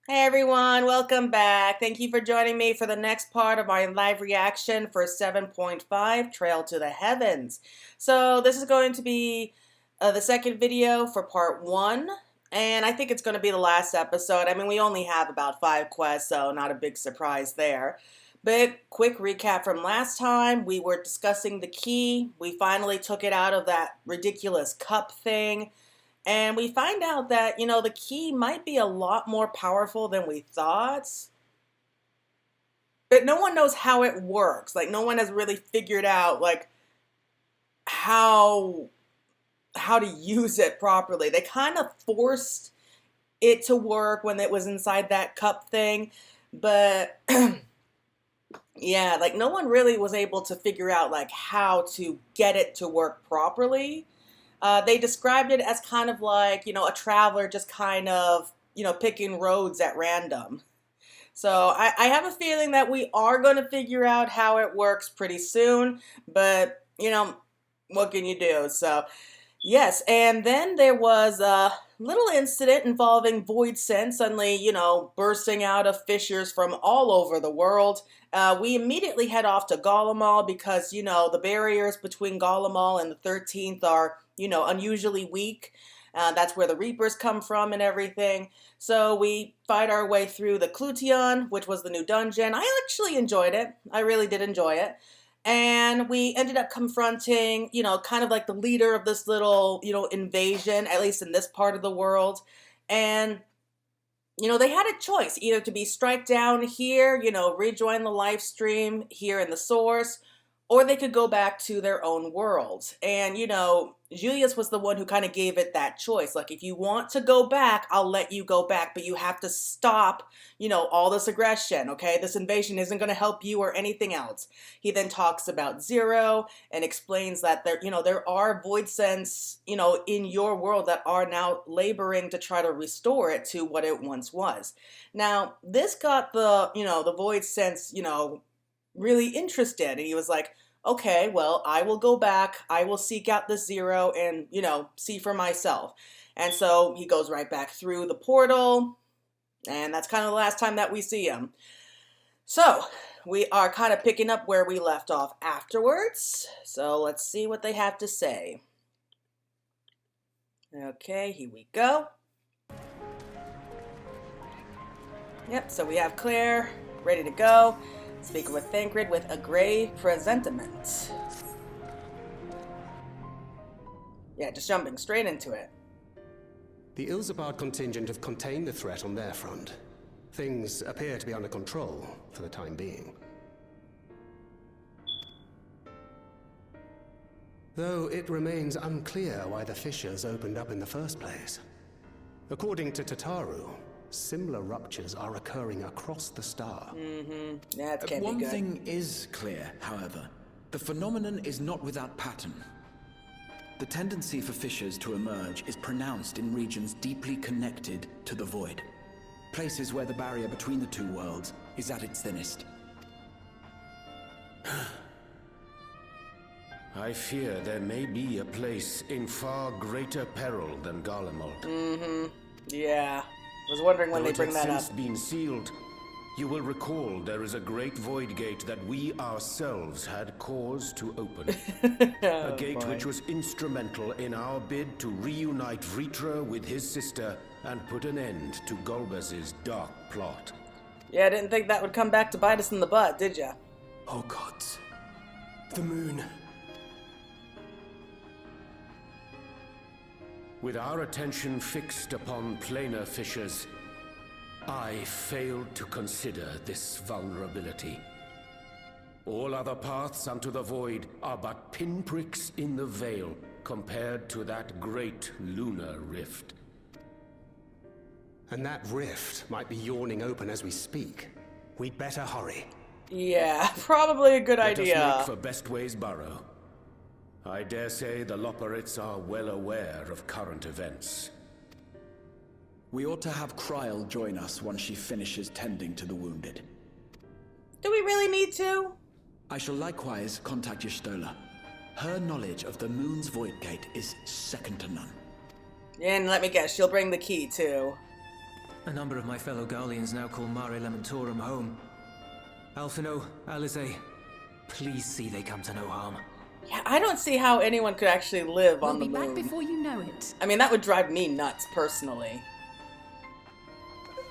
Hey everyone, welcome back. Thank you for joining me for the next part of my live reaction for 7.5 Trail to the Heavens. So this is going to be the second video for part 1, and I think it's going to be the last episode. I mean, we only have about 5 quests, so not a big surprise there. But quick recap from last time, we were discussing the key. We finally took it out of that ridiculous cup thing. And we find out that, the key might be a lot more powerful than we thought. But no one knows how it works. Like, no one has really figured out, like, how to use it properly. They kind of forced it to work when it was inside that cup thing. But, yeah, like, no one really was able to figure out, like, how to get it to work properly. They described it as kind of like, a traveler just kind of, picking roads at random. So I have a feeling that we are going to figure out how it works pretty soon. But, what can you do? So, yes. And then there was a little incident involving voidsent suddenly, bursting out of fissures from all over the world. We immediately head off to Gallimal because, the barriers between Gallimal and the 13th are unusually weak. That's where the Reapers come from and everything. So we fight our way through the Clution, which was the new dungeon. I actually enjoyed it. I really did enjoy it. And we ended up confronting, kind of like the leader of this little, invasion, at least in this part of the world. And they had a choice, either to be strike down here, rejoin the live stream here in the source, or they could go back to their own world. And, Julius was the one who kind of gave it that choice. Like, if you want to go back, I'll let you go back, but you have to stop, all this aggression, okay? This invasion isn't going to help you or anything else. He then talks about Zero and explains that there are voidsents, in your world that are now laboring to try to restore it to what it once was. Now, this got the voidsents, really interested, and he was like, okay, well, I will go back, I will seek out this Zero and, see for myself. And so he goes right back through the portal, and that's kind of the last time that we see him. So we are kind of picking up where we left off afterwards. So let's see what they have to say. Okay, here we go. Yep, so we have Claire ready to go. Speaking with Thancred with a grey presentiment. Yeah, just jumping straight into it. The Ilzabard contingent have contained the threat on their front. Things appear to be under control for the time being. Though it remains unclear why the fissures opened up in the first place. According to Tataru, similar ruptures are occurring across the star. That can't be One good. thing is clear, however. The phenomenon is not without pattern. The tendency for fissures to emerge is pronounced in regions deeply connected to the void. Places where the barrier between the two worlds is at its thinnest. I fear there may be a place in far greater peril than Gallimal. Yeah. I was wondering when they bring that up. Since been sealed, you will recall there is a great void gate that we ourselves had cause to open. A gate which was instrumental in our bid to reunite Vritra with his sister and put an end to Golbez's dark plot. Yeah, I didn't think that would come back to bite us in the butt, did ya? Oh gods. The moon. With our attention fixed upon planar fissures, I failed to consider this vulnerability. All other paths unto the void are but pinpricks in the veil compared to that great lunar rift. And that rift might be yawning open as we speak. We'd better hurry. Yeah, probably a good idea. Let us make for Bestway's Burrow. I dare say the Loporrits are well aware of current events. We ought to have Kryl join us once she finishes tending to the wounded. Do we really need to? I shall likewise contact Y'shtola. Her knowledge of the moon's void gate is second to none. And let me guess, she'll bring the key too. A number of my fellow Garleans now call Mare Lamentorum home. Alphino, Alize, please see they come to no harm. Yeah, I don't see how anyone could actually live on the moon. We'll be back before you know it. I mean, that would drive me nuts, personally.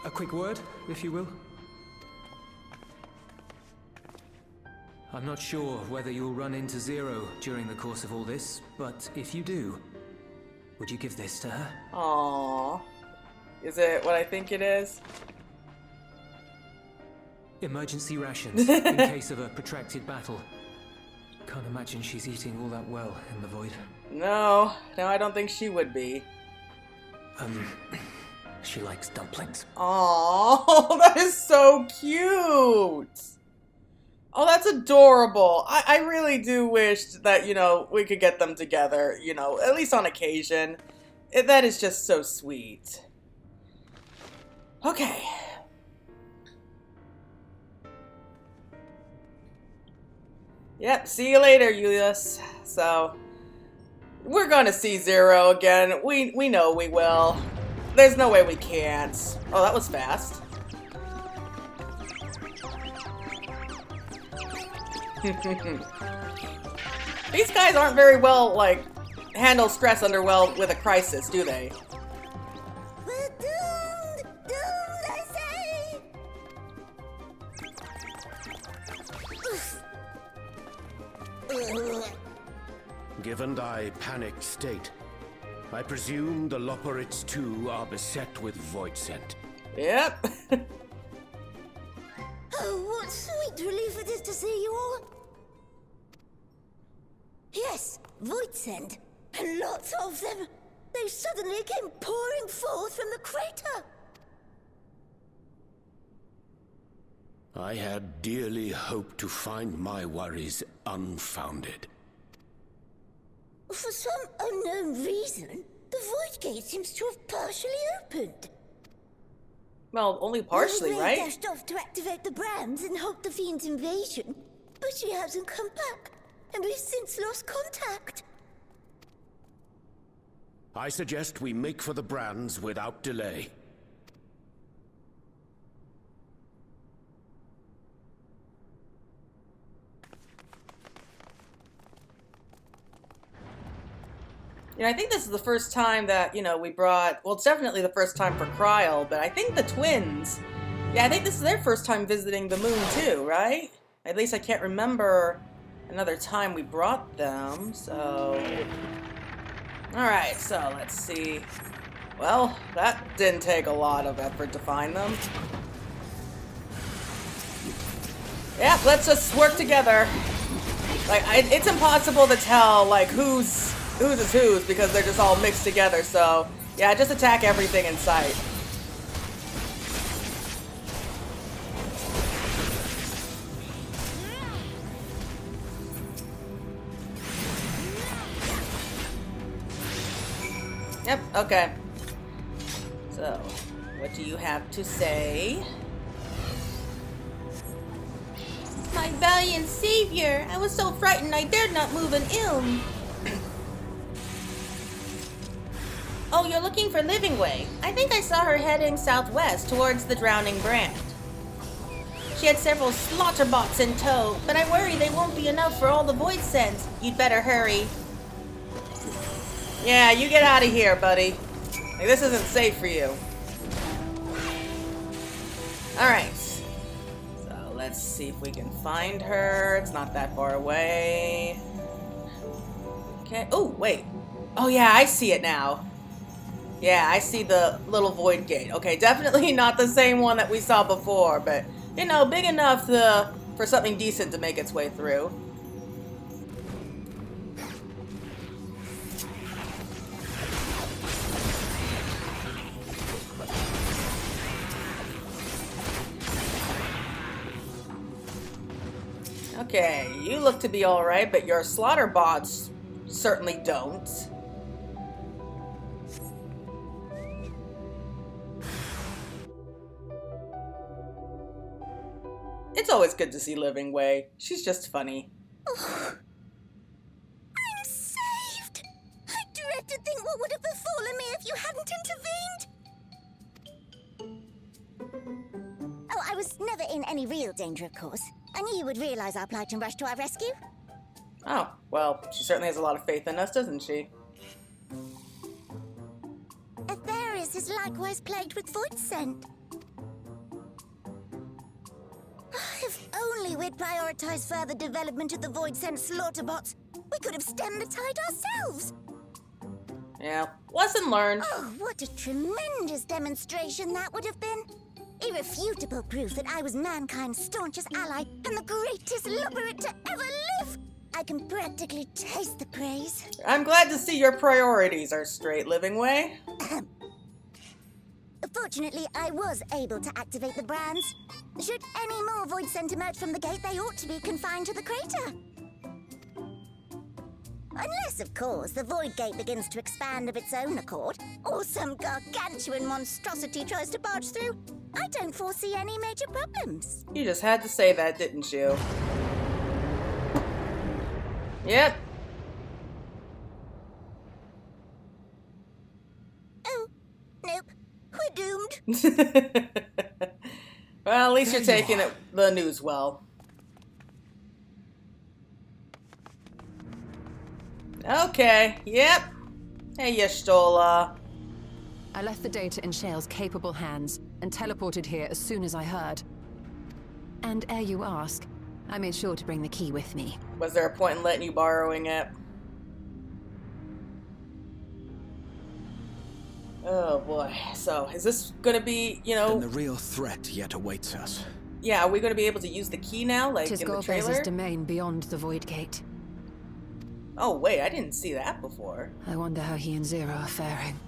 A quick word, if you will. I'm not sure whether you'll run into Zero during the course of all this, but if you do, would you give this to her? Aww. Is it what I think it is? Emergency rations, in case of a protracted battle. Can't imagine she's eating all that well in the void. No, I don't think she would be. She likes dumplings. Aww, that is so cute! Oh, that's adorable. I really do wish that, you know, we could get them together, you know, at least on occasion. That is just so sweet. Okay. Yep, see you later, Julius. So, we're gonna see Zero again. We know we will. There's no way we can't. Oh, that was fast. These guys aren't very well, like, handle stress with a crisis, do they? We're doomed! Doomed, I say! Given thy panicked state, I presume the Loporrits too are beset with voidsent. Yep. Oh, what sweet relief it is to see you all. Yes, voidsent. And lots of them. They suddenly came pouring forth from the crater. I had dearly hoped to find my worries unfounded. For some unknown reason, the void gate seems to have partially opened. Well, only partially, Ray right? dashed off to activate the brands and halt the fiend's invasion, but she hasn't come back, and we've since lost contact. I suggest we make for the brands without delay. You know, I think this is the first time that, you know, we brought... Well, it's definitely the first time for Kryl, but I think the twins... Yeah, I think this is their first time visiting the moon, too, right? At least I can't remember another time we brought them, so... Alright, so let's see. Well, that didn't take a lot of effort to find them. Yeah, let's just work together. Like, it's impossible to tell, like, whose is whose because they're just all mixed together, so... Yeah, just attack everything in sight. Yep, okay. So, what do you have to say? My valiant savior! I was so frightened I dared not move an ilm. Oh, you're looking for Livingway. I think I saw her heading southwest towards the Drowning Brand. She had several slaughter bots in tow, but I worry they won't be enough for all the voidsent. You'd better hurry. Yeah, you get out of here, buddy. Like, this isn't safe for you. Alright. So, let's see if we can find her. It's not that far away. Okay. Oh, wait. Oh, yeah, I see it now. Yeah, I see the little void gate. Okay, definitely not the same one that we saw before, but, you know, big enough for something decent to make its way through. Okay, you look to be alright, but your slaughter bots certainly don't. It's always good to see Livingway. She's just funny. Oh, I'm saved! I dread to think what would have befallen me if you hadn't intervened. was never in any real danger, of course. I knew you would realize our plight and rush to our rescue. Oh, well, she certainly has a lot of faith in us, doesn't she? Atheris is likewise plagued with voidsent. If only we'd prioritized further development of the voidsent slaughter bots, we could have stemmed the tide ourselves. Yeah, lesson learned. Oh, what a tremendous demonstration that would have been. Irrefutable proof that I was mankind's staunchest ally and the greatest lubberite to ever live. I can practically taste the praise. I'm glad to see your priorities are straight, Living Way. Fortunately, I was able to activate the brands. Should any more voidsent emerge from the gate, they ought to be confined to the crater. Unless, of course, the void gate begins to expand of its own accord, or some gargantuan monstrosity tries to barge through, I don't foresee any major problems. You just had to say that, didn't you? Yep. Oh, nope. We're doomed. Well, at least you're taking the news well. Okay, yep. Hey, Y'shtola. I left the data in Shale's capable hands and teleported here as soon as I heard. And ere you ask, I made sure to bring the key with me. Was there a point in letting you borrowing it? Oh boy. So, is this gonna be, you know... Then the real threat yet awaits us. Yeah, are we gonna be able to use the key now, like in the trailer? Tis domain beyond the void gate. Oh wait, I didn't see that before. I wonder how he and Zero are faring.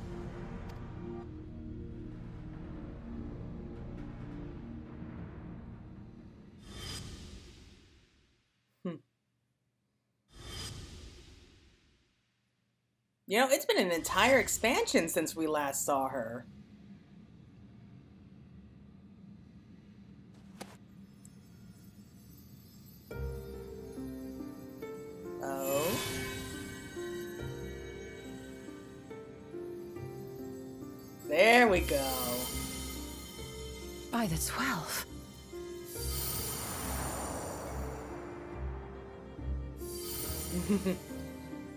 You know, it's been an entire expansion since we last saw her. Oh. There we go. By the 12.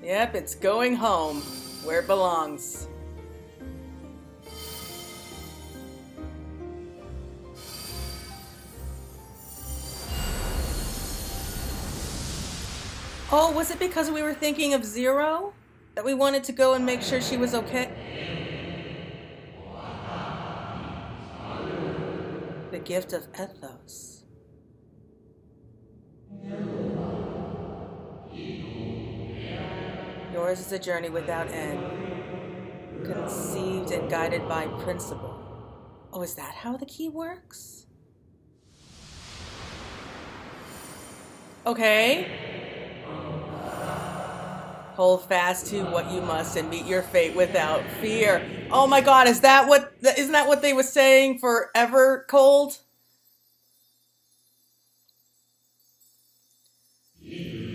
Yep, it's going home, where it belongs. Oh, was it because we were thinking of Zero? That we wanted to go and make sure she was okay? The gift of Ethos. Yours is a journey without end, conceived and guided by principle. Oh, is that how the key works? Okay. Hold fast to what you must and meet your fate without fear. Oh my God, isn't that what they were saying for Evercold? Unite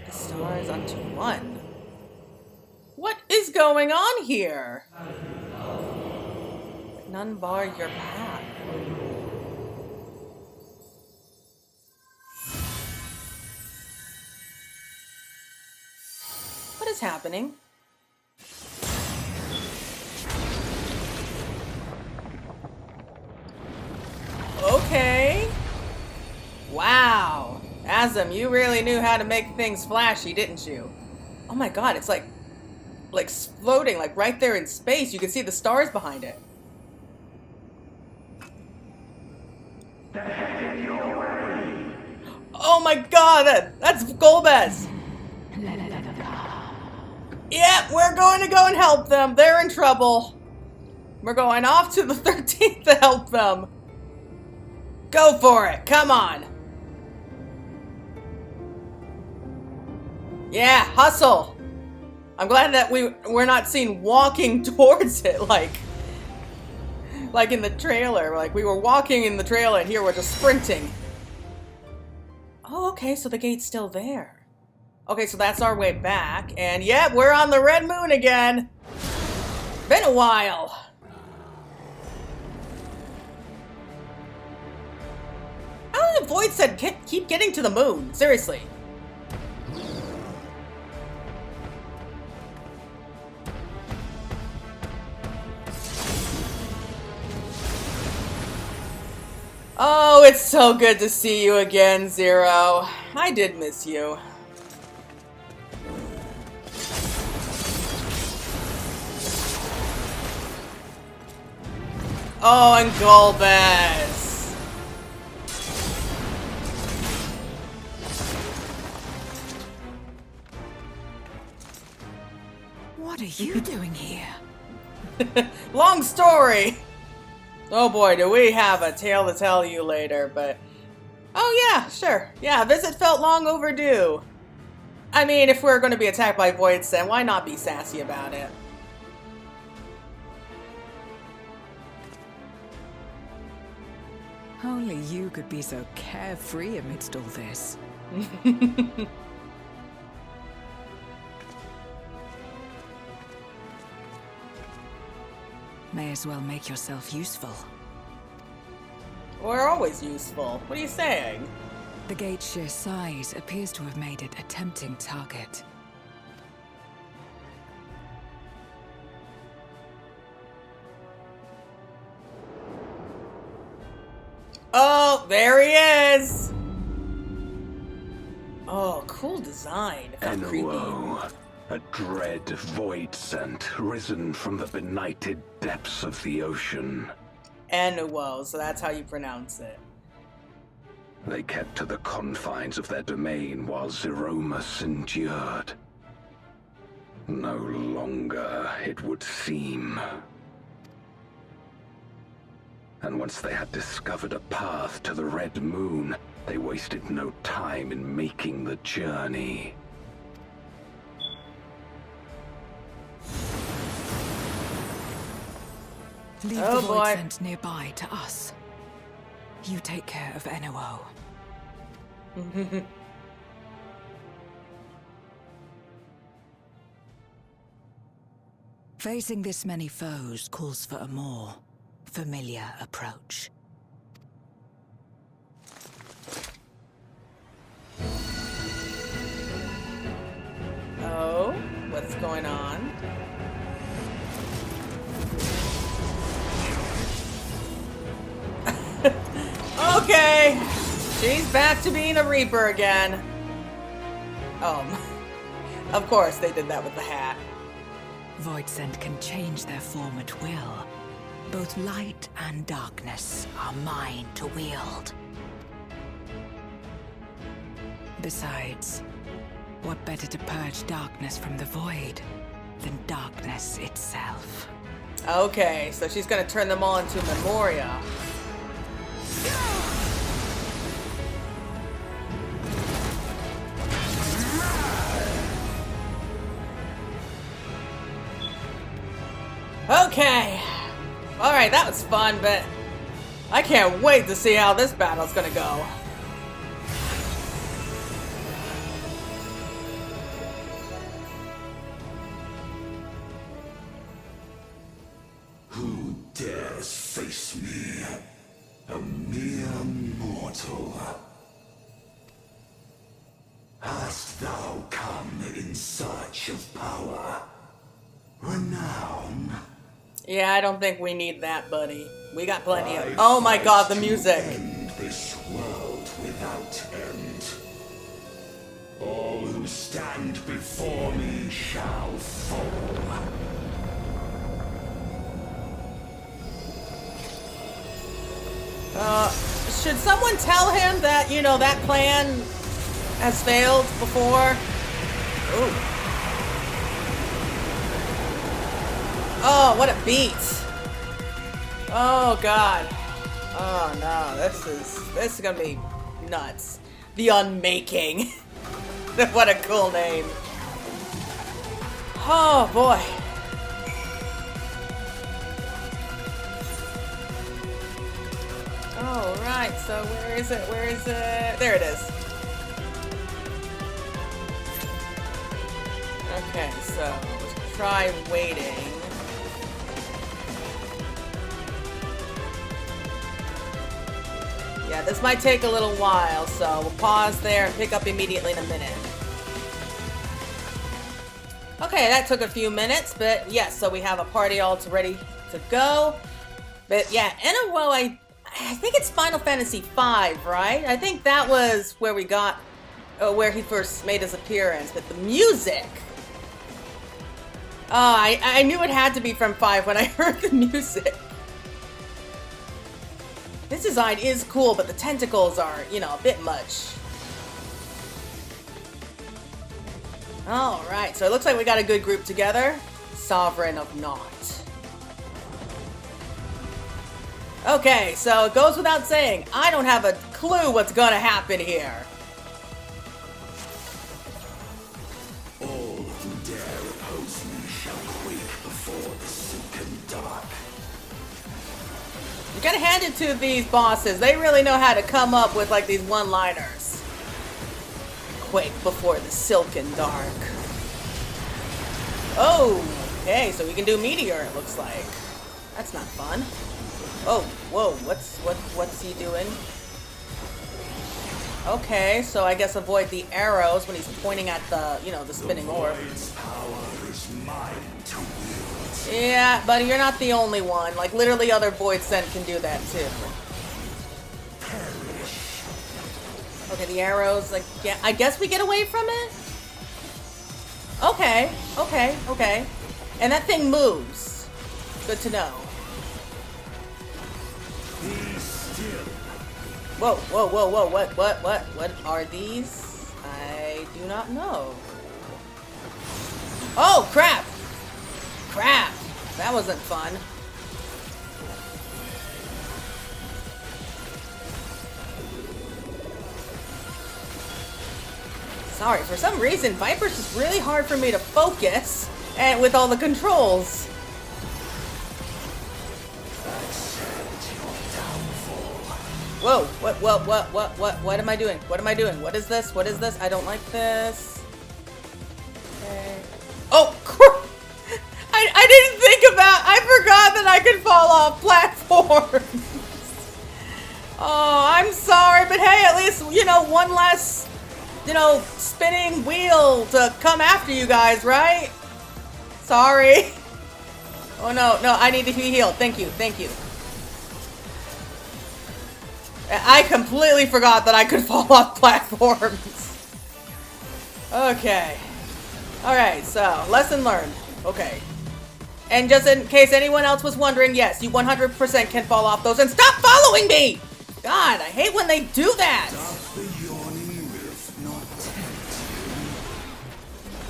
the stars unto one. What is going on here? Let none bar your path. What is happening? Okay. Wow. Azam, you really knew how to make things flashy, didn't you? Oh my God, it's like floating, like right there in space. You can see the stars behind it. Oh my God, that's Golbez. Yep, we're going to go and help them. They're in trouble. We're going off to the 13th to help them. Go for it. Come on. Yeah, hustle. I'm glad that we're not seen walking towards it like in the trailer. Like we were walking in the trailer and here we're just sprinting. Oh, okay, so the gate's still there. Okay, so that's our way back. And yeah, we're on the Red Moon again. Been a while. voidsent keep getting to the moon? Seriously. Oh, it's so good to see you again, Zero. I did miss you. Oh, and Golbez. What are you doing here? Long story. Oh boy, do we have a tale to tell you later, but... Oh yeah, sure. Yeah, visit felt long overdue. I mean, if we're going to be attacked by voidsent, why not be sassy about it? Only you could be so carefree amidst all this. May as well make yourself useful. We're always useful. What are you saying? The gate's sheer size appears to have made it a tempting target. Oh, there he is! Oh, cool design. It felt creepy. Enuo, a dread voidsent risen from the benighted depths of the ocean. Enuo, so that's how you pronounce it. They kept to the confines of their domain while Zeromus endured. No longer, it would seem. And once they had discovered a path to the Red Moon, they wasted no time in making the journey. Leave Oh, the boy. voidsent nearby to us. You take care of Enuo. Facing this many foes calls for a more familiar approach. Oh, what's going on? Okay, she's back to being a Reaper again. Of course they did that with the hat. Voidsent can change their form at will. Both light and darkness are mine to wield. Besides, what better to purge darkness from the void than darkness itself? Okay, so she's gonna turn them all into Memoria. Okay. Alright, that was fun, but I can't wait to see how this battle's gonna go. Who dares face me? A mere mortal. Hast thou come in search of power? Renown? Yeah, I don't think we need that, buddy. We got plenty of... I Oh my god, the fight to music! end this world without end. All who stand before me shall fall. Should someone tell him that, you know, that plan has failed before? Ooh. Oh, what a beat. Oh, God. Oh, no. This is gonna be nuts. The Unmaking. What a cool name. Oh, boy. Oh, right. So where is it? Where is it? There it is. Okay, so let's try waiting. Yeah, this might take a little while, so we'll pause there and pick up immediately in a minute. Okay, that took a few minutes, but yes, so we have a party all ready to go. But yeah, Enuo, I think it's Final Fantasy V, right? I think that was where we got, where he first made his appearance, but the music. Oh, I knew it had to be from 5 when I heard the music. This design is cool, but the tentacles are, you know, a bit much. Alright, so it looks like we got a good group together. Sovereign of Naught. Okay, so it goes without saying, I don't have a clue what's gonna happen here. All who dare oppose me shall quake before the silken dark. You gotta hand it to these bosses. They really know how to come up with like these one-liners. Quake before the silken dark. Oh, okay, so we can do meteor, it looks like. That's not fun. Oh, whoa, what's he doing? Okay, so I guess avoid the arrows when he's pointing at the, you know, the spinning orb. Yeah, buddy, you're not the only one. Like, literally other voidsent can do that, too. Okay, the arrows, like, yeah, I guess we get away from it? Okay, okay, okay. And that thing moves. Good to know. Whoa, whoa, whoa, whoa, what are these? I do not know. Oh, crap! Crap! That wasn't fun. Sorry, for some reason, Viper's just really hard for me to focus, and with all the controls. Whoa, what am I doing? What am I doing? What is this? What is this? I don't like this. Okay. Oh, I didn't think about, I forgot that I could fall off platforms. Oh, I'm sorry, but hey, at least, you know, one less, you know, spinning wheel to come after you guys, right? Sorry. Oh no, I need to be healed. Thank you, thank you. I completely forgot that I could fall off platforms. Okay. Alright, so, lesson learned. Okay. And just in case anyone else was wondering, yes, you 100% can fall off those, and stop following me! God, I hate when they do that!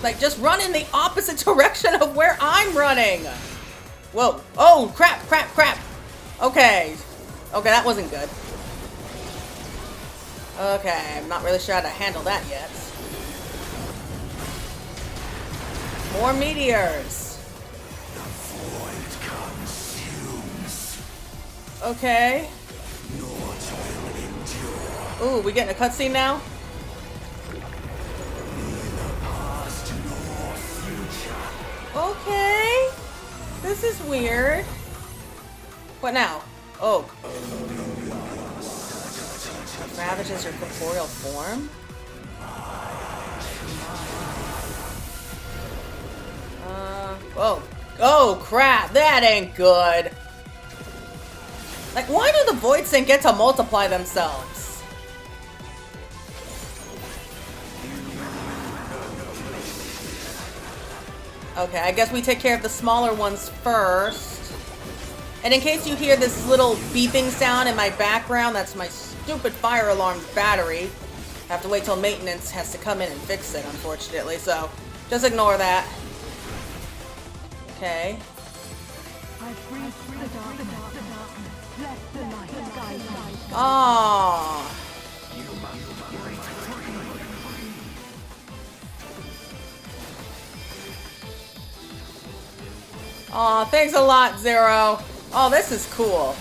Like, just run in the opposite direction of where I'm running! Whoa. Oh, crap. Okay. Okay, that wasn't good. Okay, I'm not really sure how to handle that yet. More meteors. The void consumes. Okay. Naught will endure. Ooh, we getting a cutscene now? Neither past nor future. Okay. This is weird. What now? Oh. Ravages your corporeal form? Whoa. Oh, crap. That ain't good. Like, why do the voidsent get to multiply themselves? Okay, I guess we take care of the smaller ones first. And in case you hear this little beeping sound in my background, that's my stupid fire alarm's battery. I have to wait till maintenance has to come in and fix it, unfortunately, so just ignore that. Okay. Aww. Aw, thanks a lot, Zero. Oh, this is cool.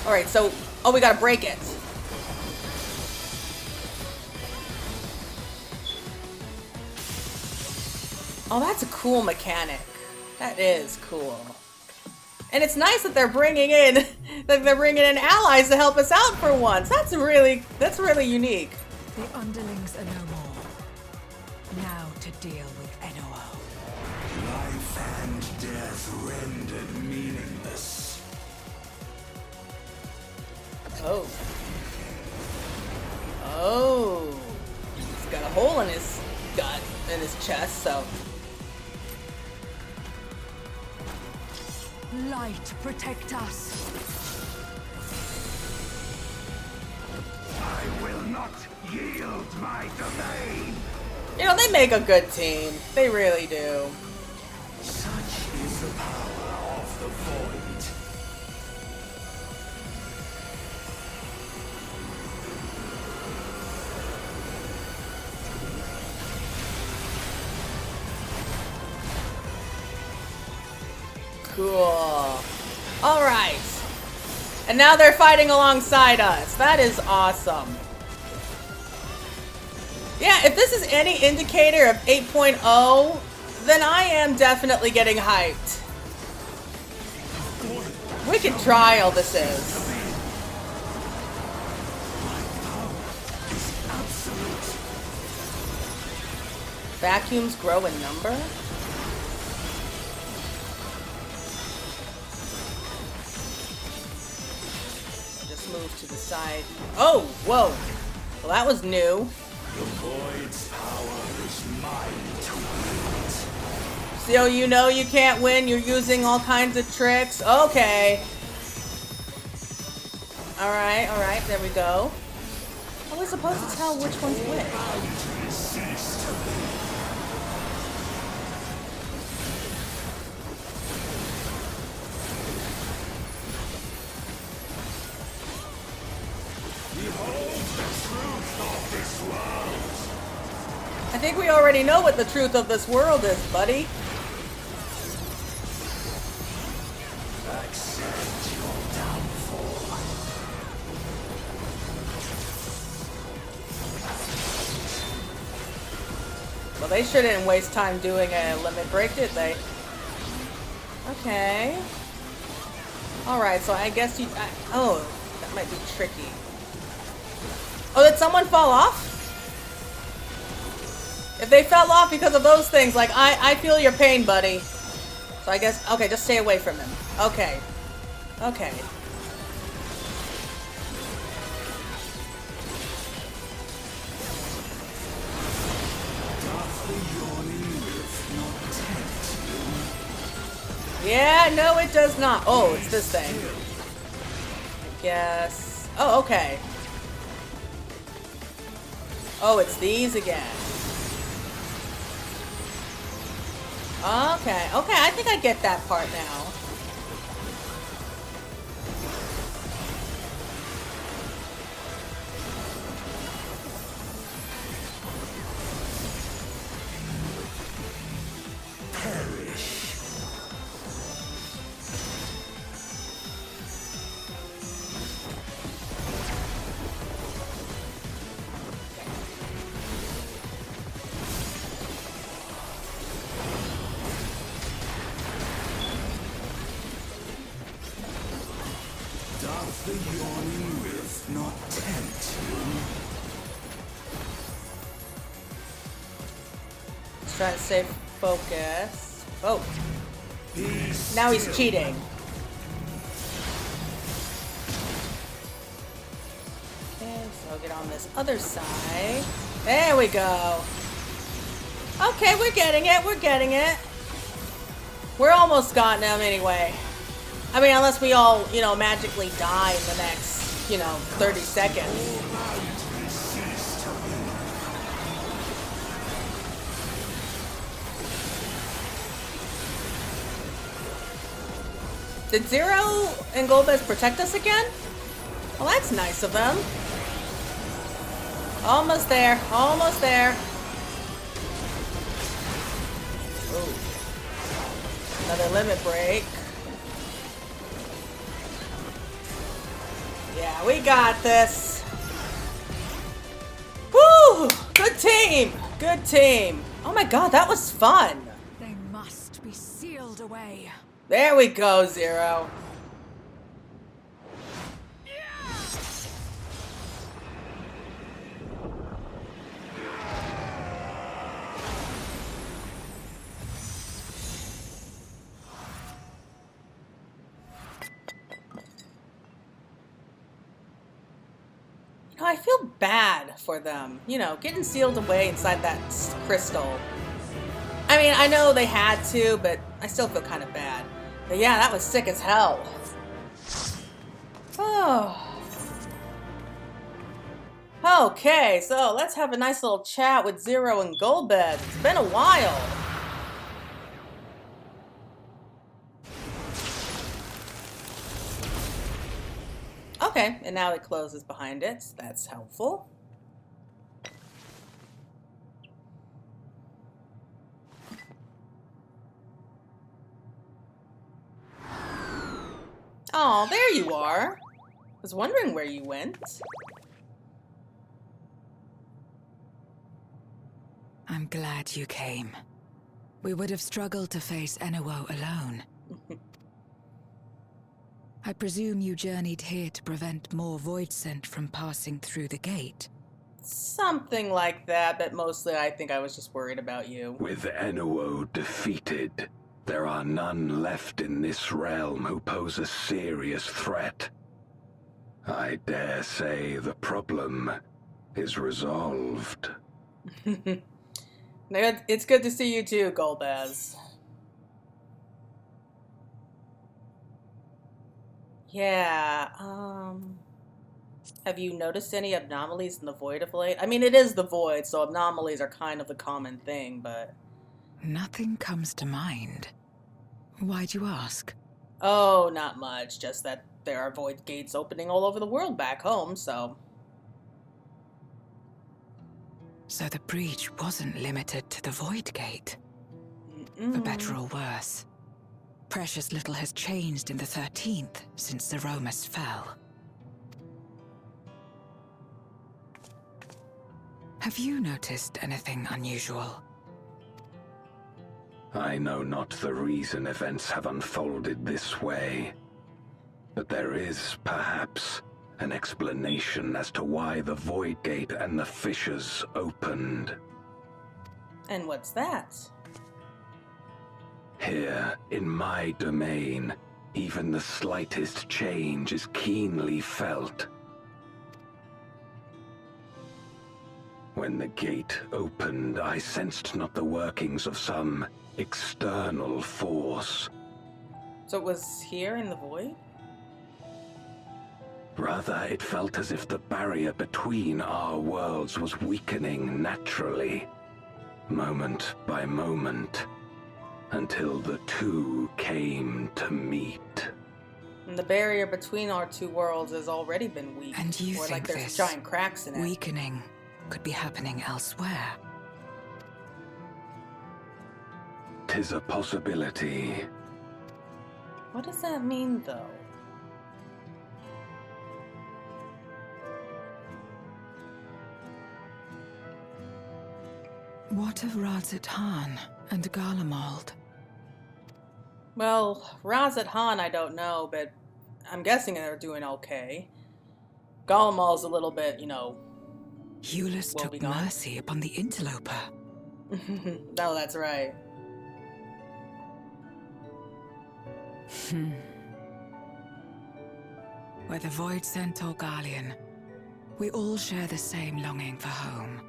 Alright, so... Oh, we gotta break it. Oh, that's a cool mechanic. That is cool. And it's nice that they're bringing in allies to help us out for once. That's really unique. The underlings are no more. Now to deal with Enuo. Life and death rendered meaningless. Oh. Oh. He's got a hole in his gut, in his chest, so. Light, protect us. I will not yield my domain. You know, they make a good team. They really do. Such is the power of the void. Cool. All right. And now they're fighting alongside us. That is awesome. Yeah, if this is any indicator of 8.0, then I am definitely getting hyped. Wicked trial this is. Vacuums grow in number? Just move to the side. Oh, whoa. Well, that was new. The void's power is mine to wield. So you know you can't win, you're using all kinds of tricks. Okay. Alright, there we go. How are we supposed to tell which one's which? I think we already know what the truth of this world is, buddy. Accept your downfall. Well, they shouldn't waste time doing a limit break, did they? Okay. Alright, so I guess you... oh, that might be tricky. Oh, did someone fall off? If they fell off because of those things, like, I feel your pain, buddy. So I guess... okay, just stay away from him. Okay. Okay. Yeah, no, it does not. Oh, it's this thing. I guess... oh, okay. Oh, it's these again. Okay, okay, I think I get that part now. Doth the yawning rift not tempt you? Let's try to stay focused. Oh. Now he's cheating. Okay, so I'll get on this other side. There we go. Okay, we're getting it. We're getting it. We're almost got them anyway. I mean, unless we all, you know, magically die in the next, you know, 30 seconds. Did Zero and Golbez protect us again? Well, that's nice of them. Almost there. Almost there. Ooh. Another limit break. Yeah, we got this. Woo! Good team! Good team. Oh my god, that was fun. They must be sealed away. There we go, Zero. You know, I feel bad for them. You know, getting sealed away inside that crystal. I mean, I know they had to, but I still feel kind of bad. But yeah, that was sick as hell. Oh. Okay, so let's have a nice little chat with Zero and Golbez. It's been a while. Okay, and now it closes behind it. So that's helpful. Oh, there you are. I was wondering where you went. I'm glad you came. We would have struggled to face Enuo alone. I presume you journeyed here to prevent more voidsent from passing through the gate? Something like that, but mostly I think I was just worried about you. With Enuo defeated, there are none left in this realm who pose a serious threat. I dare say the problem is resolved. It's good to see you too, Golbez. Yeah, have you noticed any anomalies in the void of late? I mean, it is the void, so anomalies are kind of the common thing, but... Nothing comes to mind. Why'd you ask? Oh, not much. Just that there are void gates opening all over the world back home, so... So the breach wasn't limited to the void gate? For better or worse. Precious little has changed in the 13th since Zeromus fell. Have you noticed anything unusual? I know not the reason events have unfolded this way, but there is, perhaps, an explanation as to why the Void Gate and the fissures opened. And what's that? Here, in my domain, even the slightest change is keenly felt. When the gate opened, I sensed not the workings of some external force. So it was here in the void? Rather, it felt as if the barrier between our worlds was weakening naturally, moment by moment, until the two came to meet. And the barrier between our two worlds has already been weak. And you or think like there's this giant cracks in it. weakening could be happening elsewhere? 'Tis a possibility. What does that mean, though? What of Razat Han and Garlemald? Well, Razat Han I don't know, but I'm guessing they're doing okay. Garlemald's a little bit, you know... Eulus took mercy upon the interloper. No, that's right. Whether voidsent or Garlean, we all share the same longing for home.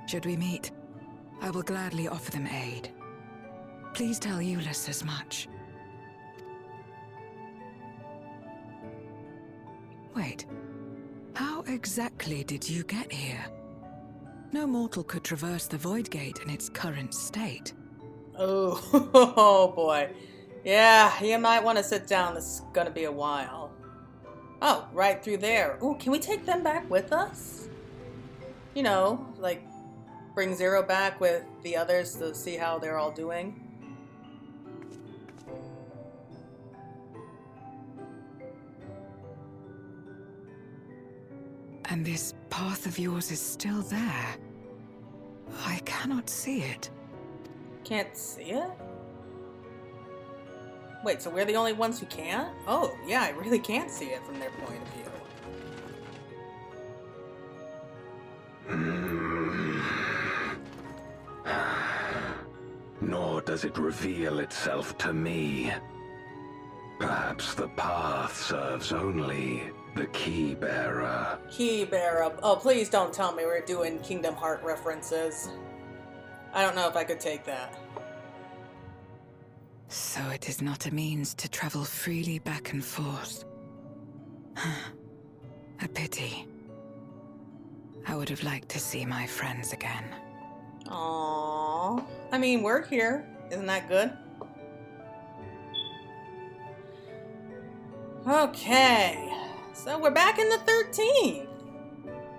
Should we meet, I will gladly offer them aid. Please tell Eulus as much. Wait, how exactly did you get here? No mortal could traverse the Void Gate in its current state. Oh, oh boy. Yeah, you might want to sit down. This is gonna be a while. Oh, right through there. Ooh, can we take them back with us? You know, like, bring Zero back with the others to see how they're all doing? And this path of yours is still there. I cannot see it. Can't see it? Wait, so we're the only ones who can't? Oh, yeah, I really can't see it from their point of view. Nor does it reveal itself to me. Perhaps the path serves only the key bearer. Key bearer. Oh, please don't tell me we're doing Kingdom Heart references. I don't know if I could take that. So it is not a means to travel freely back and forth. A pity. I would have liked to see my friends again. Aww. I mean, we're here. Isn't that good? Okay. So we're back in the 13th.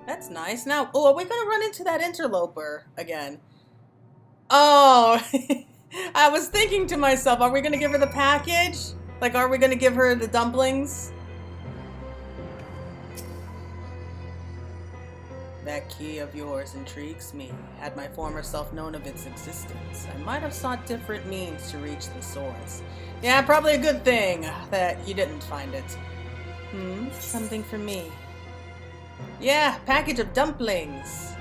That's nice. Now, oh, are we going to run into that interloper again? Oh, I was thinking to myself, are we going to give her the package? Like, are we going to give her the dumplings? That key of yours intrigues me. Had my former self known of its existence, I might have sought different means to reach the source. Yeah, probably a good thing that you didn't find it. Something for me. Yeah, package of dumplings.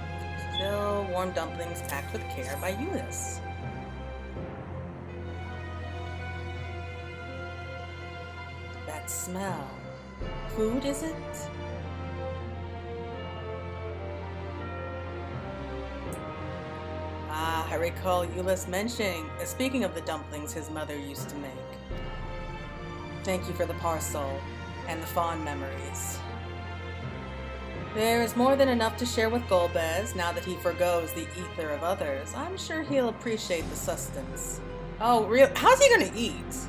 Still warm dumplings packed with care by Eunice. That smell. Food, is it? Ah, I recall Euless mentioning, speaking of the dumplings his mother used to make. Thank you for the parcel and the fond memories. There is more than enough to share with Golbez now that he forgoes the ether of others. I'm sure he'll appreciate the sustenance. Oh, real? How's he gonna eat?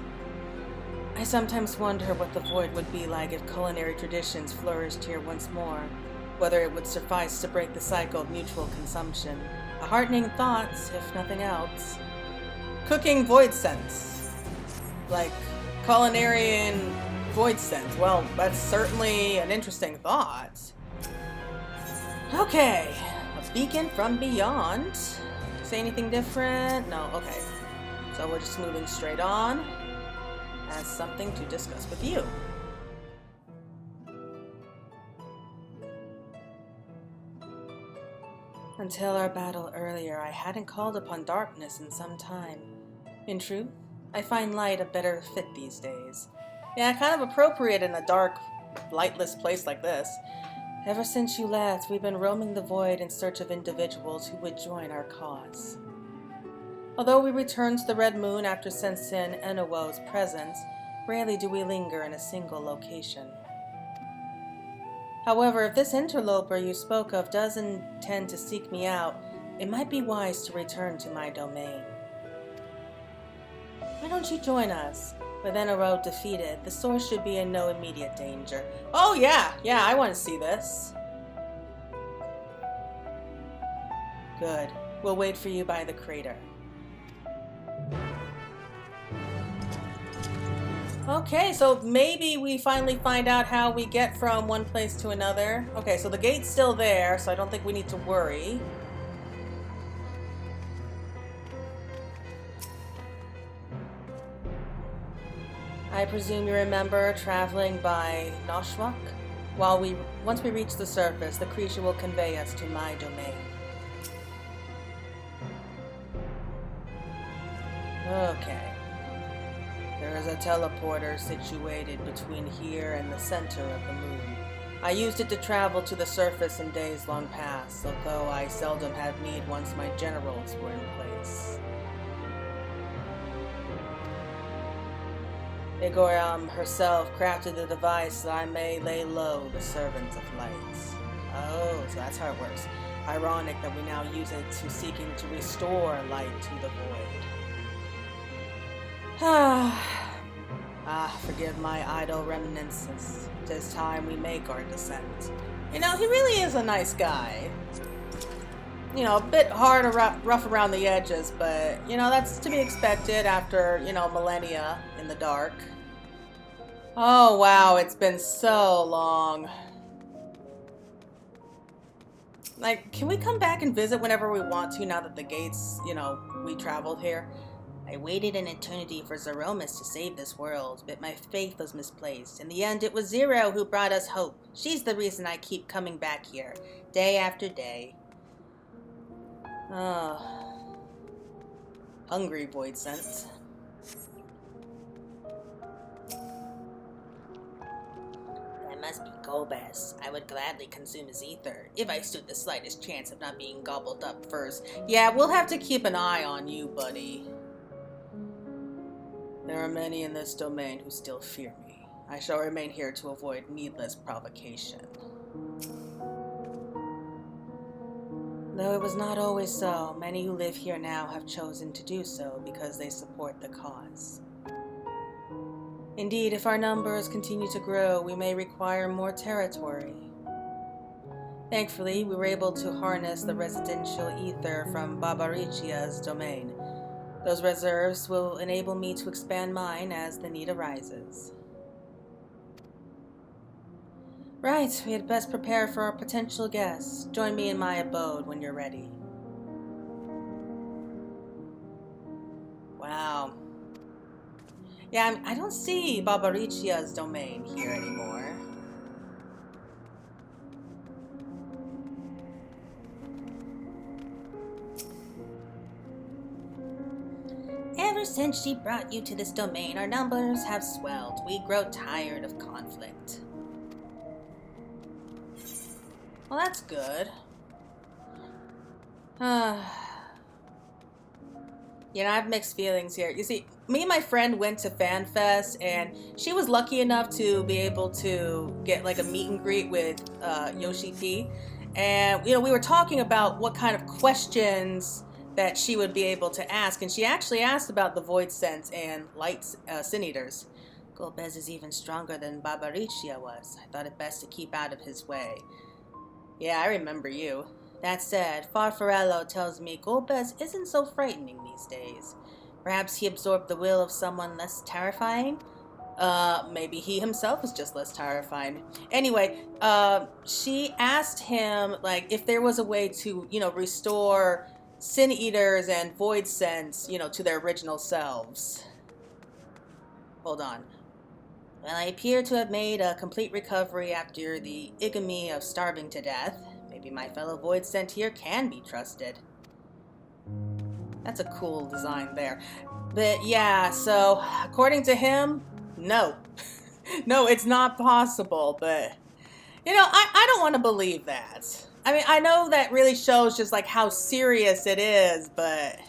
I sometimes wonder what the void would be like if culinary traditions flourished here once more. Whether it would suffice to break the cycle of mutual consumption. A heartening thought, if nothing else. Cooking voidsent. Like, culinary voidsent. Well, that's certainly an interesting thought. Okay, a beacon from beyond. Say anything different? No, okay. So we're just moving straight on. As something to discuss with you. Until our battle earlier, I hadn't called upon darkness in some time. In truth, I find light a better fit these days. Yeah, kind of appropriate in a dark, lightless place like this. Ever since you left, we've been roaming the void in search of individuals who would join our cause. Although we return to the Red Moon after sensing Enuo's presence, rarely do we linger in a single location. However, if this interloper you spoke of does intend to seek me out, it might be wise to return to my domain. Why don't you join us? With Enuo defeated, the source should be in no immediate danger. Oh yeah, I want to see this. Good. We'll wait for you by the crater. Okay, so maybe we finally find out how we get from one place to another. Okay, so the gate's still there, so I don't think we need to worry. I presume you remember traveling by Noshwak? Once we reach the surface, the creature will convey us to my domain. Okay. There is a teleporter situated between here and the center of the moon. I used it to travel to the surface in days long past, although I seldom had need once my generals were in place. Igoram herself crafted the device that I may lay low the servants of light. Oh, so that's how it works. Ironic that we now use it to seeking to restore light to the void. Forgive my idle reminiscences. 'Tis time we make our descent. You know, he really is a nice guy. You know, a bit hard or rough around the edges, but, you know, that's to be expected after, you know, millennia in the dark. Oh, wow, it's been so long. Like, can we come back and visit whenever we want to now that the gates, you know, we traveled here? I waited an eternity for Zeromus to save this world, but my faith was misplaced. In the end, it was Zero who brought us hope. She's the reason I keep coming back here, day after day. Oh. Hungry, voidsent. That must be Golbez. I would gladly consume his ether, if I stood the slightest chance of not being gobbled up first. Yeah, we'll have to keep an eye on you, buddy. There are many in this domain who still fear me. I shall remain here to avoid needless provocation. Though it was not always so, many who live here now have chosen to do so because they support the cause. Indeed, if our numbers continue to grow, we may require more territory. Thankfully, we were able to harness the residential ether from Babaricia's domain. Those reserves will enable me to expand mine as the need arises. Right, we had best prepare for our potential guests. Join me in my abode when you're ready. Wow. Yeah, I don't see Babaricia's domain here anymore. Ever since she brought you to this domain, our numbers have swelled. We grow tired of conflict. Well, that's good. You know, I have mixed feelings here. You see, me and my friend went to FanFest, and she was lucky enough to be able to get like a meet and greet with Yoshi P. And, you know, we were talking about what kind of questions that she would be able to ask, and she actually asked about the voidsent and light sin eaters. Golbez is even stronger than Babaricia was. I thought it best to keep out of his way. Yeah, I remember you. That said, Farfarello tells me Golbez isn't so frightening these days. Perhaps he absorbed the will of someone less terrifying? Maybe he himself is just less terrifying. Anyway, she asked him, like, if there was a way to, you know, restore Sin Eaters and voidsents, you know, to their original selves. Hold on. Well, I appear to have made a complete recovery after the ignominy of starving to death. Maybe my fellow voidsent here can be trusted. That's a cool design there. But yeah, so according to him, no. No, it's not possible, but you know, I don't want to believe that. I mean, I know that really shows just like how serious it is, but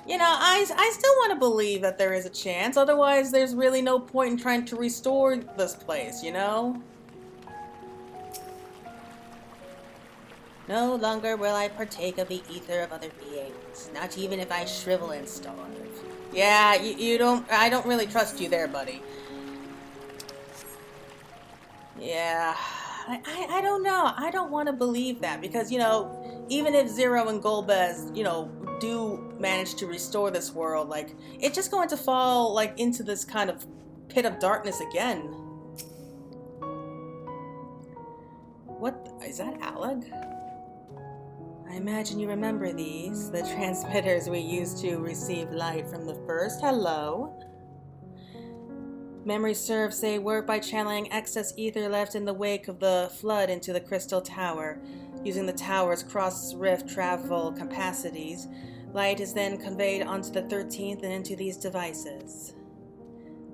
you know, I still want to believe that there is a chance. Otherwise, there's really no point in trying to restore this place, you know? No longer will I partake of the ether of other beings, not even if I shrivel and starve. Yeah, I don't really trust you there, buddy. Yeah, I don't know. I don't want to believe that because, you know, even if Zero and Golbez, you know, do manage to restore this world, like, it's just going to fall, like, into this kind of pit of darkness again. What? Is that Alag? I imagine you remember these, the transmitters we used to receive light from the first. Hello. Memory serves they work by channeling excess ether left in the wake of the flood into the crystal tower. Using the tower's cross-rift travel capacities, light is then conveyed onto the 13th and into these devices.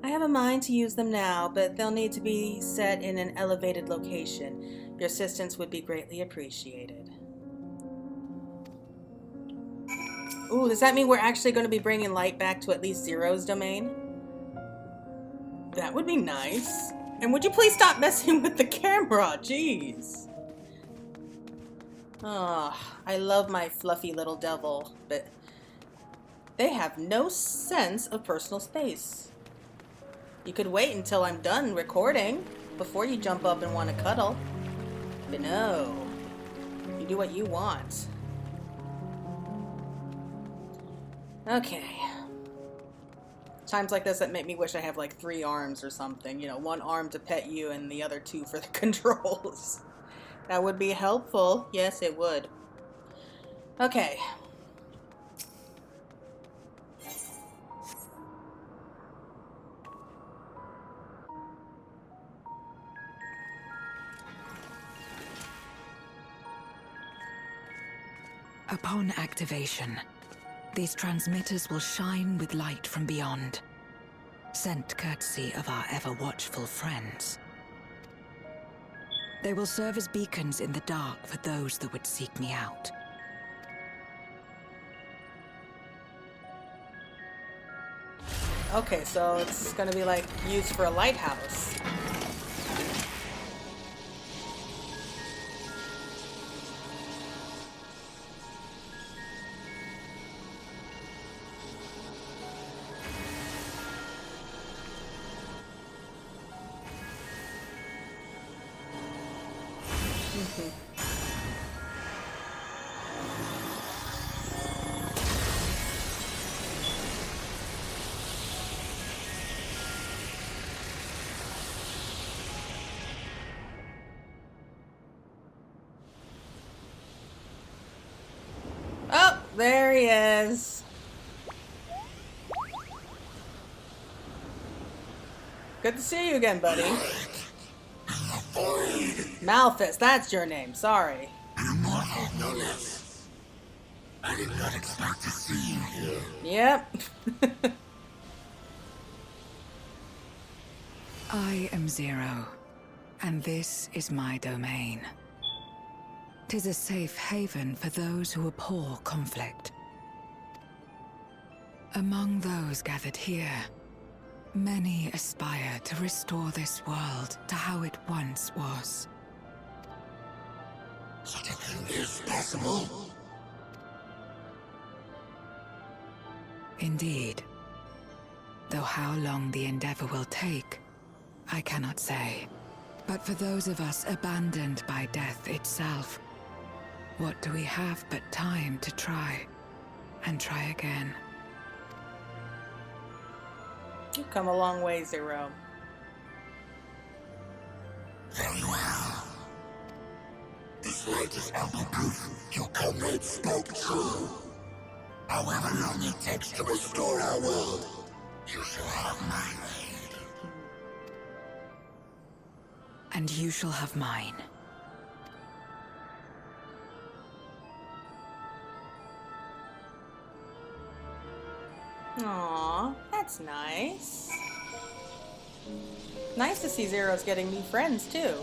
I have a mind to use them now, but they'll need to be set in an elevated location. Your assistance would be greatly appreciated. Ooh, does that mean we're actually going to be bringing light back to at least Zero's domain? That would be nice. And would you please stop messing with the camera? Jeez. Oh, I love my fluffy little devil, but they have no sense of personal space. You could wait until I'm done recording before you jump up and want to cuddle. But no, you do what you want. Okay. Times like this that make me wish I have like 3 arms or something. You know, 1 arm to pet you and the other 2 for the controls. That would be helpful. Yes, it would. Okay. Upon activation, these transmitters will shine with light from beyond, sent courtesy of our ever-watchful friends. They will serve as beacons in the dark for those that would seek me out. Okay, so it's gonna be like used for a lighthouse. Oh, there he is. Good to see you again, buddy. Malthus, that's your name. Sorry. Immortal, no less. I did not expect to see you here. Yep. I am Zero, and this is my domain. 'Tis a safe haven for those who abhor conflict. Among those gathered here, many aspire to restore this world to how it once was. Such a thing is possible. Indeed. Though how long the endeavor will take, I cannot say. But for those of us abandoned by death itself, what do we have but time to try, and try again? You've come a long way, Zero. Very well. This light is ample proof your comrade spoke true. However long it takes to restore our world, you shall have my aid. And you shall have mine. Aw, that's nice. Nice to see Zero's getting new friends too.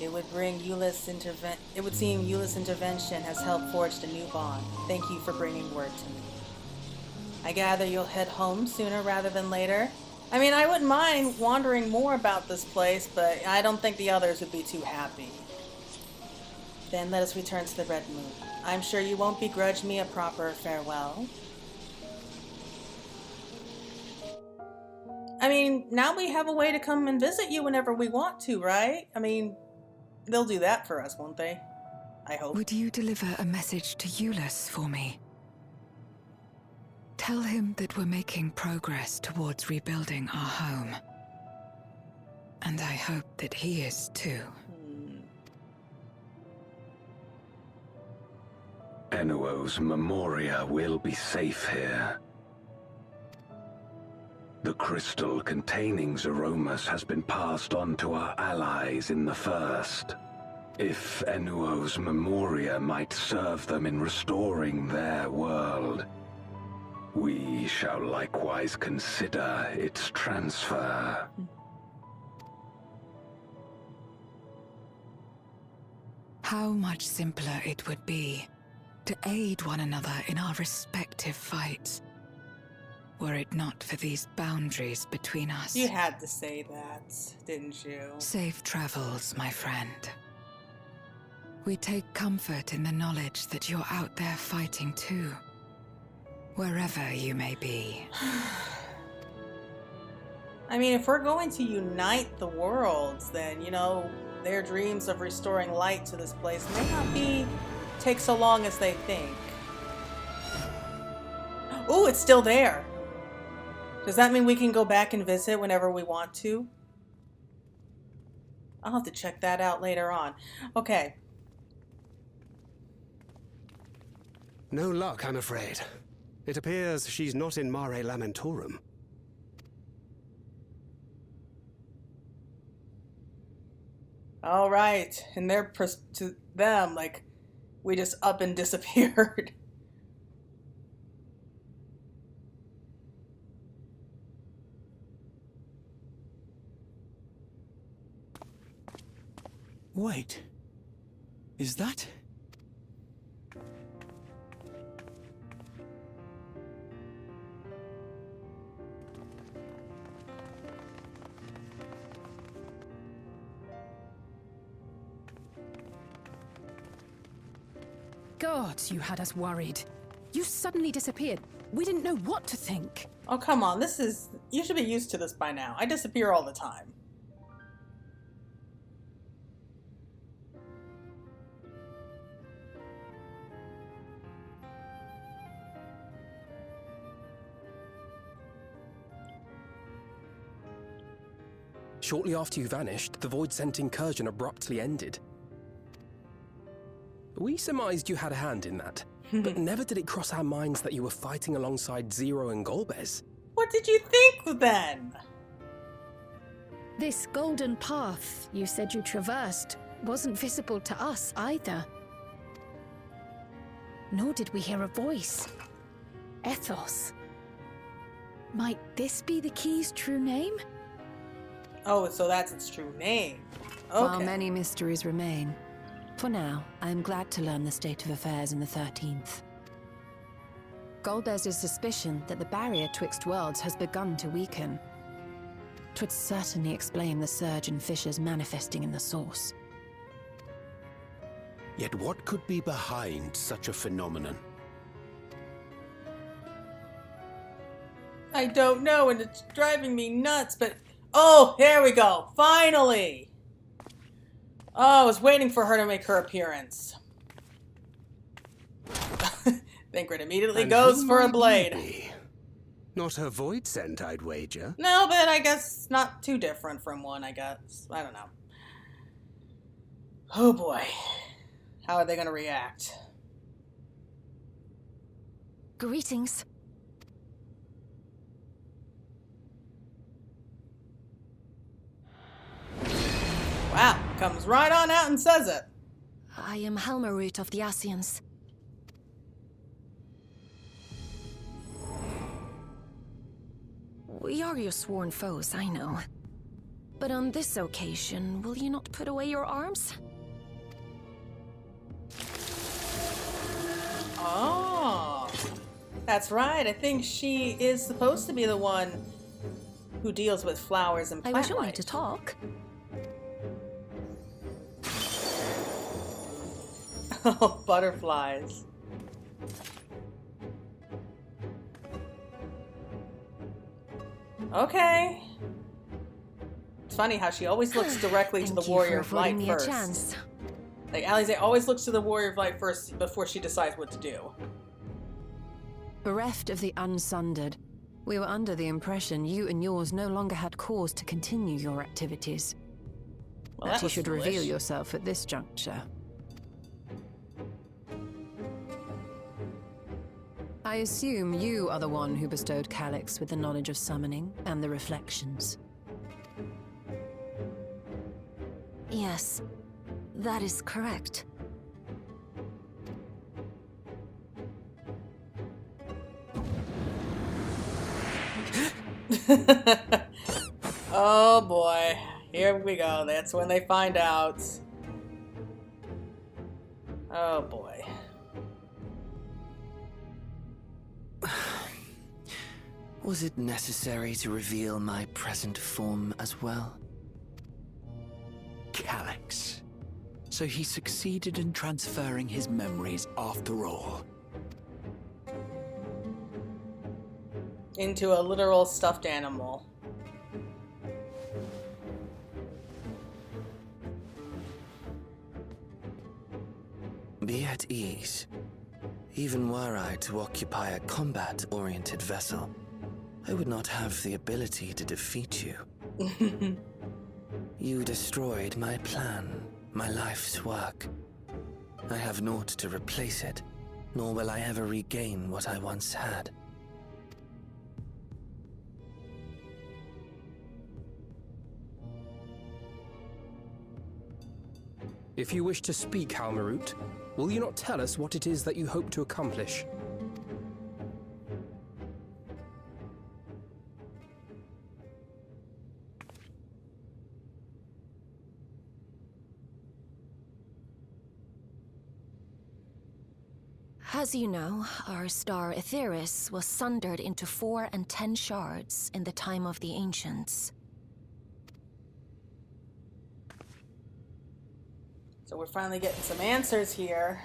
It would seem Euless' intervention has helped forge a new bond. Thank you for bringing word to me. I gather you'll head home sooner rather than later. I mean, I wouldn't mind wondering more about this place, but I don't think the others would be too happy. Then let us return to the Red Moon. I'm sure you won't begrudge me a proper farewell. I mean, now we have a way to come and visit you whenever we want to, right? I mean, they'll do that for us, won't they? I hope. Would you deliver a message to Euless for me? Tell him that we're making progress towards rebuilding our home. And I hope that he is too. Enuo's Memoria will be safe here. The crystal containing Zeromus has been passed on to our allies in the First. If Enuo's Memoria might serve them in restoring their world, we shall likewise consider its transfer. How much simpler it would be to aid one another in our respective fights, were it not for these boundaries between us. You had to say that, didn't you? Safe travels, my friend. We take comfort in the knowledge that you're out there fighting too, wherever you may be. I mean, if we're going to unite the worlds, then, you know, their dreams of restoring light to this place may not take so long as they think. Oh, it's still there. Does that mean we can go back and visit whenever we want to? I'll have to check that out later on. Okay. No luck, I'm afraid. It appears she's not in Mare Lamentorum. All right. And to them, like, We just up and disappeared. Wait. Is that? God, you had us worried. You suddenly disappeared. We didn't know what to think. Oh, come on. This is... You should be used to this by now. I disappear all the time. Shortly after you vanished, the voidsent incursion abruptly ended. We surmised you had a hand in that, but never did it cross our minds that you were fighting alongside Zero and Golbez. What did you think then? This golden path you said you traversed wasn't visible to us either. Nor did we hear a voice. Ethos. Might this be the key's true name? Oh, so that's its true name. Okay. While many mysteries remain, for now, I am glad to learn the state of affairs in the 13th. Golbez's suspicion that the barrier twixt worlds has begun to weaken. 'Twould certainly explain the surge in fissures manifesting in the source. Yet what could be behind such a phenomenon? I don't know, and it's driving me nuts, but... Oh, here we go. Finally! Oh, I was waiting for her to make her appearance. Thinkrit immediately goes for a blade. Not her voidsent, I'd wager. No, but I guess not too different from one, I guess. I don't know. Oh boy. How are they going to react? Greetings. Wow, comes right on out and says it. I am Halmarut of the Asians. We are your sworn foes, I know. But on this occasion, will you not put away your arms? Oh, that's right. I think she is supposed to be the one who deals with flowers and plant I was only life. to talk. Oh, butterflies. Okay. It's funny how she always looks directly to the Warrior of Light first. Like, Alize always looks to the Warrior of Light first before she decides what to do. Bereft of the Unsundered, we were under the impression you and yours no longer had cause to continue your activities. Well, that you was should foolish. reveal yourself at this juncture. I assume you are the one who bestowed Calyx with the knowledge of summoning and the reflections. Yes, that is correct. Oh boy. Here we go. That's when they find out. Oh boy. Was it necessary to reveal my present form as well? Calyx. So he succeeded in transferring his memories after all. Into a literal stuffed animal. Be at ease. Even were I to occupy a combat-oriented vessel, I would not have the ability to defeat you. You destroyed my plan, my life's work. I have naught to replace it, nor will I ever regain what I once had. If you wish to speak, Halmarut, Will you not tell us what it is that you hope to accomplish? As you know, our star Aetheris was sundered into 4 and 10 shards in the time of the Ancients. So we're finally getting some answers here.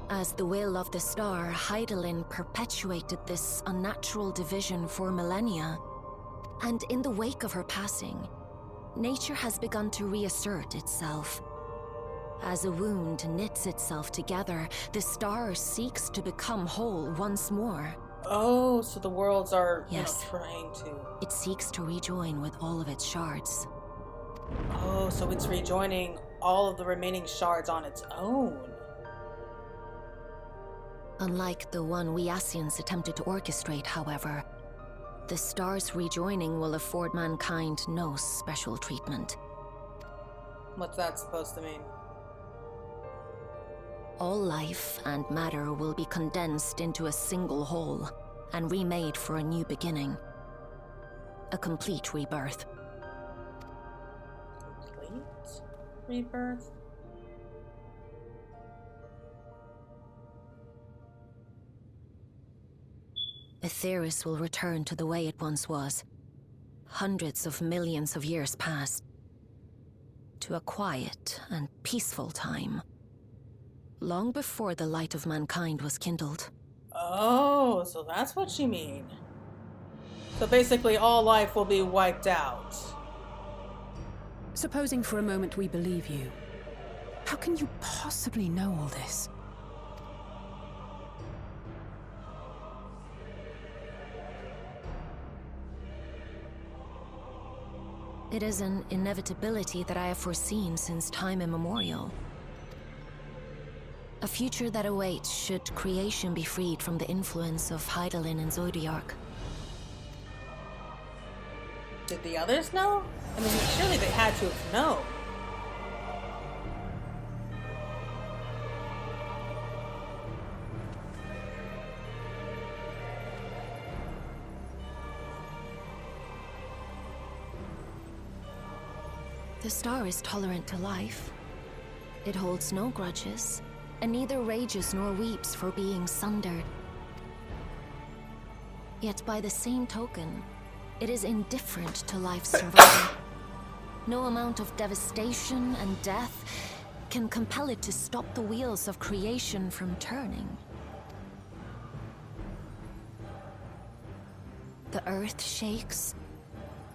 As the will of the star, Hydaelyn perpetuated this unnatural division for millennia. And in the wake of her passing, nature has begun to reassert itself. As a wound knits itself together, the star seeks to become whole once more. Oh, so the worlds are, yes, trying to... It seeks to rejoin with all of its shards. Oh, so it's rejoining all of the remaining shards on its own. Unlike the one we Ascians attempted to orchestrate, however, the star's rejoining will afford mankind no special treatment. What's that supposed to mean? All life and matter will be condensed into a single whole and remade for a new beginning. A complete rebirth. Complete rebirth? Aetheris will return to the way it once was. Hundreds of millions of years past. To a quiet and peaceful time. Long before the light of mankind was kindled. Oh, so that's what you mean. So basically all life will be wiped out. Supposing for a moment we believe you, how can you possibly know all this? It is an inevitability that I have foreseen since time immemorial. A future that awaits should creation be freed from the influence of Hydaelyn and Zodiark. Did the others know? I mean, surely they had to have known. The star is tolerant to life. It holds no grudges, and neither rages nor weeps for being sundered. Yet by the same token, it is indifferent to life's survival. No amount of devastation and death can compel it to stop the wheels of creation from turning. The earth shakes,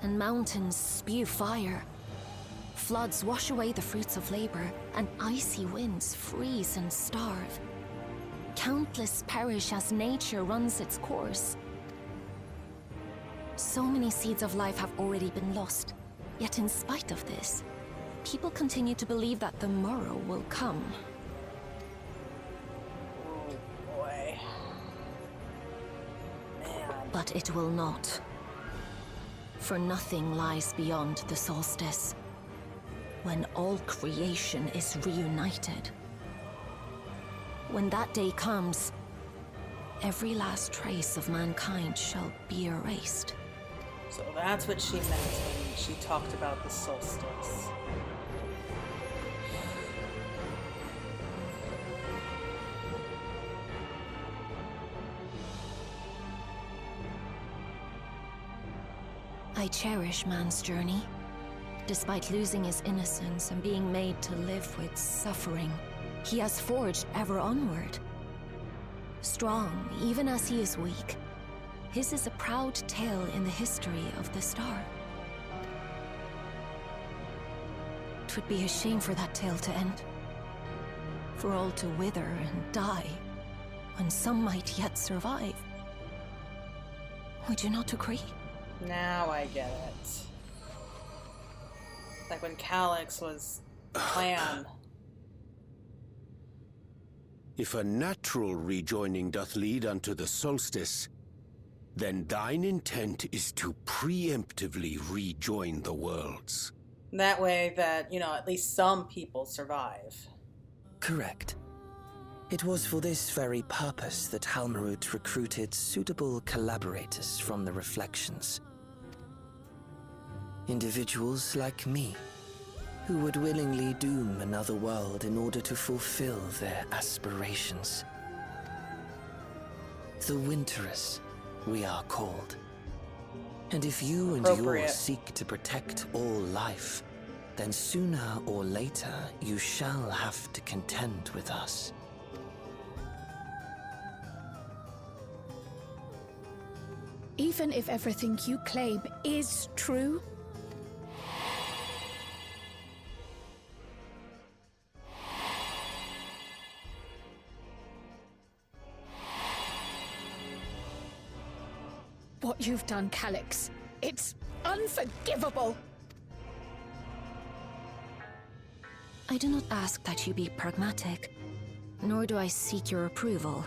and mountains spew fire. Floods wash away the fruits of labor, and icy winds freeze and starve. Countless perish as nature runs its course. So many seeds of life have already been lost, yet in spite of this, people continue to believe that the morrow will come. Oh boy. Man. But it will not. For nothing lies beyond the solstice. When all creation is reunited. When that day comes, every last trace of mankind shall be erased. So that's what she meant when she talked about the solstice. I cherish man's journey. Despite losing his innocence and being made to live with suffering, he has forged ever onward. Strong, even as he is weak, his is a proud tale in the history of the star. 'Twould be a shame for that tale to end. For all to wither and die, when some might yet survive. Would you not agree? Now I get it. Like when Calyx was Clan. If a natural rejoining doth lead unto the solstice, Then thine intent is to preemptively rejoin the worlds. That way that, at least some people survive. Correct. It was for this very purpose that Halmarut recruited suitable collaborators from the Reflections. Individuals like me, who would willingly doom another world in order to fulfill their aspirations. The Winterers, we are called. And if you and yours seek to protect all life, then sooner or later you shall have to contend with us. Even if everything you claim is true? What you've done, Calyx, it's unforgivable! I do not ask that you be pragmatic, nor do I seek your approval.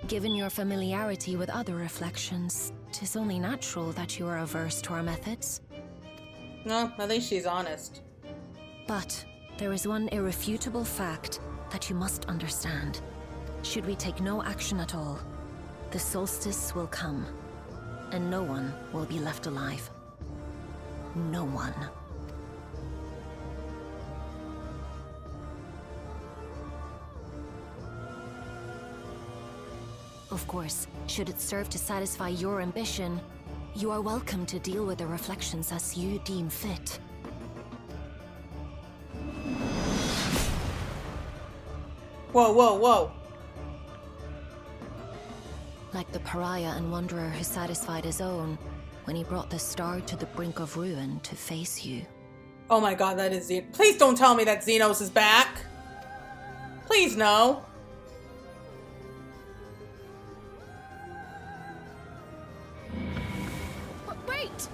Given your familiarity with other reflections, 'tis only natural that you are averse to our methods. No, at least she's honest. But there is one irrefutable fact that you must understand. Should we take no action at all, the solstice will come, and no one will be left alive. No one. Of course, should it serve to satisfy your ambition, you are welcome to deal with the reflections as you deem fit. Whoa, whoa, whoa. Like the pariah and wanderer who satisfied his own when he brought the star to the brink of ruin to face you. Oh my god, that is Xenos. Please don't tell me that Xenos is back. Please no. Wait!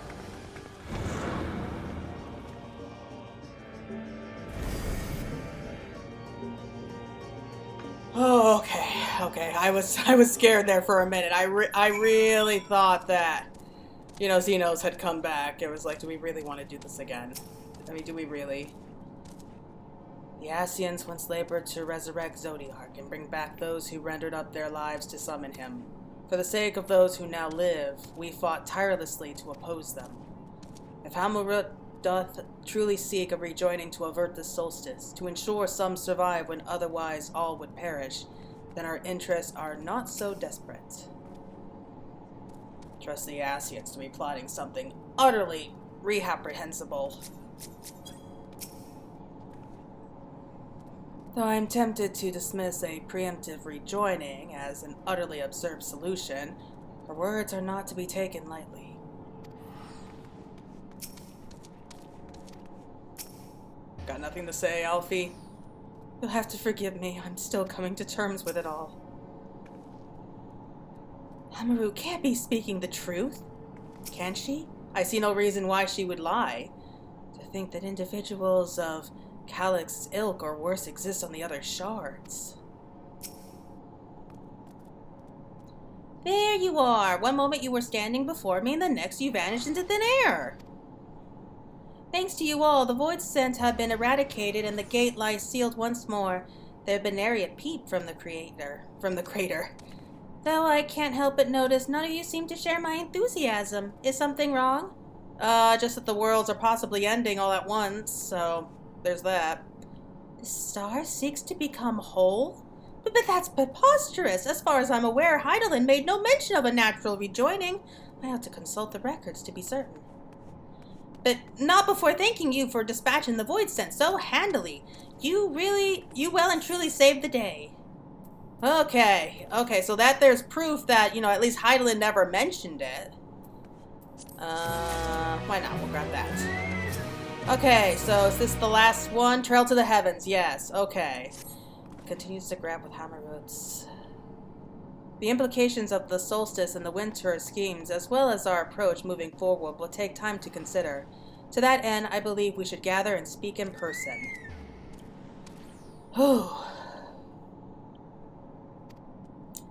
Oh, okay. I was scared there for a minute. I really thought that, Xenos had come back. It was like, do we really want to do this again? I mean, do we really? The Ascians once labored to resurrect Zodiark and bring back those who rendered up their lives to summon him. For the sake of those who now live, we fought tirelessly to oppose them. If Halmarut doth truly seek a rejoining to avert the solstice, to ensure some survive when otherwise all would perish, then our interests are not so desperate. Trust the Ascians to be plotting something utterly reprehensible. Though I am tempted to dismiss a preemptive rejoining as an utterly absurd solution, her words are not to be taken lightly. Got nothing to say, Alfie. You'll have to forgive me. I'm still coming to terms with it all. Halmarut can't be speaking the truth. Can she? I see no reason why she would lie. To think that individuals of Calyx's ilk or worse exist on the other shards. There you are. One moment you were standing before me, and the next you vanished into thin air. Thanks to you all, the voidsent have been eradicated and the gate lies sealed once more. There have been nary a peep from the crater. Though I can't help but notice none of you seem to share my enthusiasm. Is something wrong? Just that the worlds are possibly ending all at once, so there's that. The star seeks to become whole? But that's preposterous. As far as I'm aware, Hydaelyn made no mention of a natural rejoining. I ought to consult the records to be certain. But not before thanking you for dispatching the voidsent so handily. You well and truly saved the day. Okay, so that there's proof that, at least Hydaelyn never mentioned it. Why not? We'll grab that. Okay, so is this the last one? Trail to the Heavens, yes, okay. Continues to grab with Halmarut's. The implications of the solstice and the winter schemes, as well as our approach moving forward, will take time to consider. To that end, I believe we should gather and speak in person.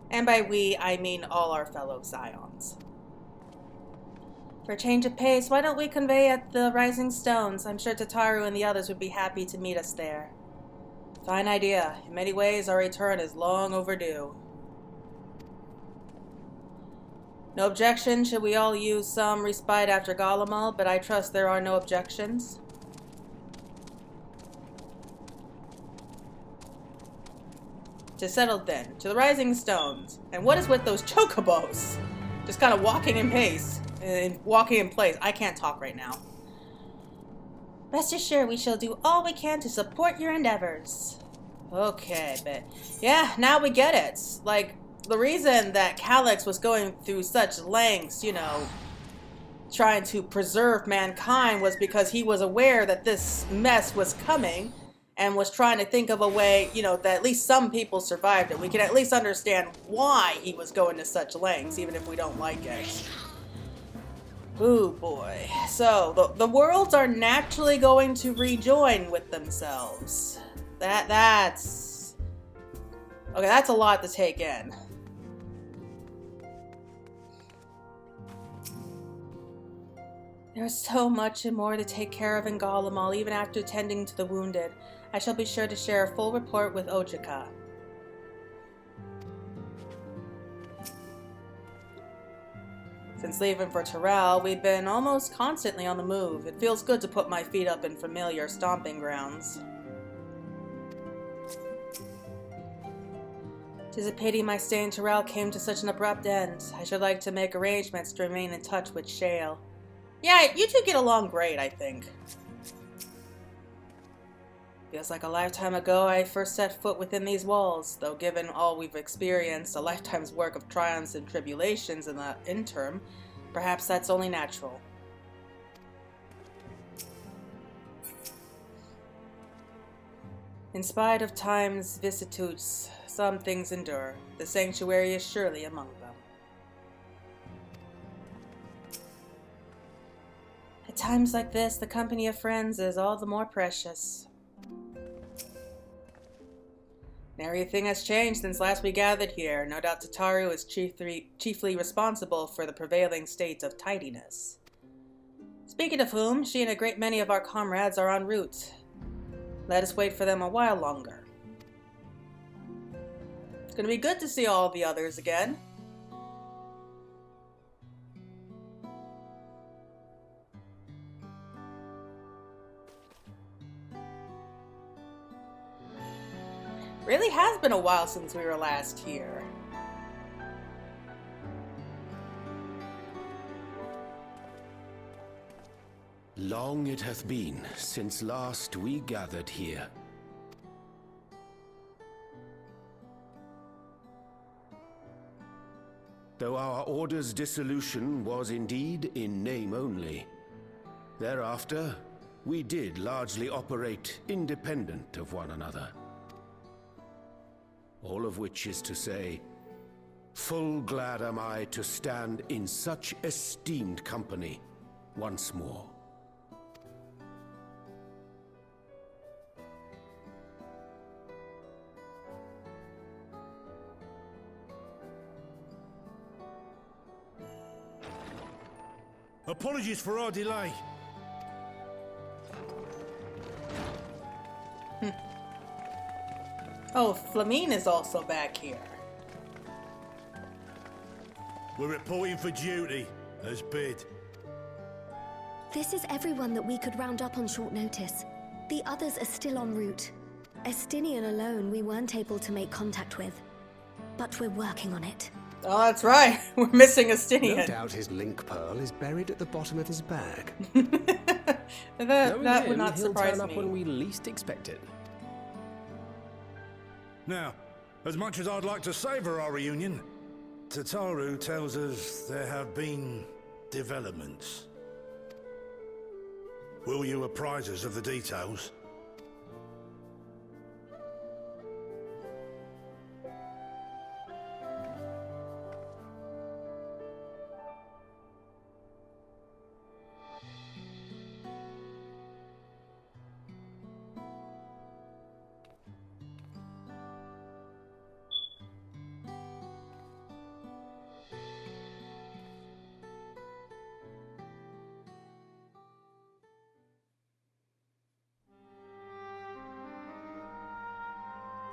And by we, I mean all our fellow Scions. For a change of pace, why don't we convey at the Rising Stones? I'm sure Tataru and the others would be happy to meet us there. Fine idea. In many ways, our return is long overdue. No objection, should we all use some respite after Galamal, but I trust there are no objections. To settle then, to the Rising Stones. And what is with those chocobos? Just kind of walking in pace, walking in place. I can't talk right now. Rest assured we shall do all we can to support your endeavors. Okay, but yeah, now we get it. Like, the reason that Calyx was going through such lengths, you know, trying to preserve mankind was because he was aware that this mess was coming and was trying to think of a way, you know, that at least some people survived it. We can at least understand why he was going to such lengths, even if we don't like it. Ooh, boy. So, the worlds are naturally going to rejoin with themselves. That's... Okay, that's a lot to take in. There's so much and more to take care of in Galamal, even after tending to the wounded. I shall be sure to share a full report with Ojika. Since leaving for Terrell, we've been almost constantly on the move. It feels good to put my feet up in familiar stomping grounds. 'Tis a pity my stay in Terrell came to such an abrupt end. I should like to make arrangements to remain in touch with Shale. Yeah, you two get along great, I think. Feels like a lifetime ago I first set foot within these walls, though given all we've experienced, a lifetime's work of triumphs and tribulations in the interim, perhaps that's only natural. In spite of time's vicissitudes, some things endure. The sanctuary is surely among them. At times like this, the company of friends is all the more precious. Everything has changed since last we gathered here. No doubt Tataru is chiefly responsible for the prevailing state of tidiness. Speaking of whom, she and a great many of our comrades are en route. Let us wait for them a while longer. It's going to be good to see all the others again. Really has been a while since we were last here. Long it hath been since last we gathered here. Though our order's dissolution was indeed in name only, thereafter we did largely operate independent of one another. All of which is to say, full glad am I to stand in such esteemed company once more. Apologies for our delay. Oh, Flamine is also back here. We're reporting for duty, as bid. This is everyone that we could round up on short notice. The others are still en route. Estinian alone we weren't able to make contact with. But we're working on it. Oh, that's right. We're missing Estinian. No doubt his link pearl is buried at the bottom of his bag. that would not surprise turn me. up when we least expect it. Now, as much as I'd like to savor our reunion, Tataru tells us there have been developments. Will you apprise us of the details?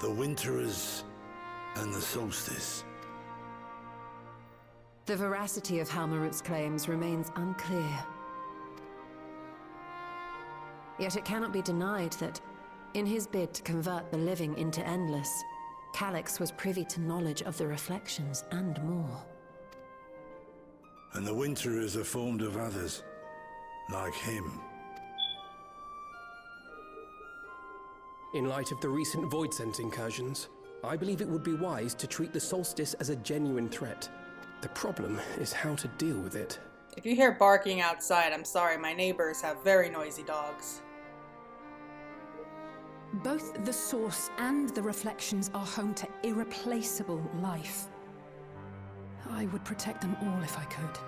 The Winterers and the solstice. The veracity of Halmarut's claims remains unclear. Yet it cannot be denied that, in his bid to convert the living into endless, Calyx was privy to knowledge of the reflections and more. And the Winterers are formed of others, like him. In light of the recent voidsent incursions, I believe it would be wise to treat the solstice as a genuine threat. The problem is how to deal with it. If you hear barking outside, I'm sorry, my neighbors have very noisy dogs. Both the source and the reflections are home to irreplaceable life. I would protect them all if I could.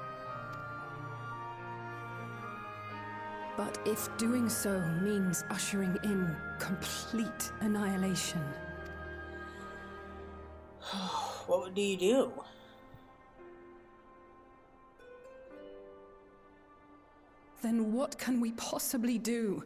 But if doing so means ushering in complete annihilation... What do you do? Then what can we possibly do?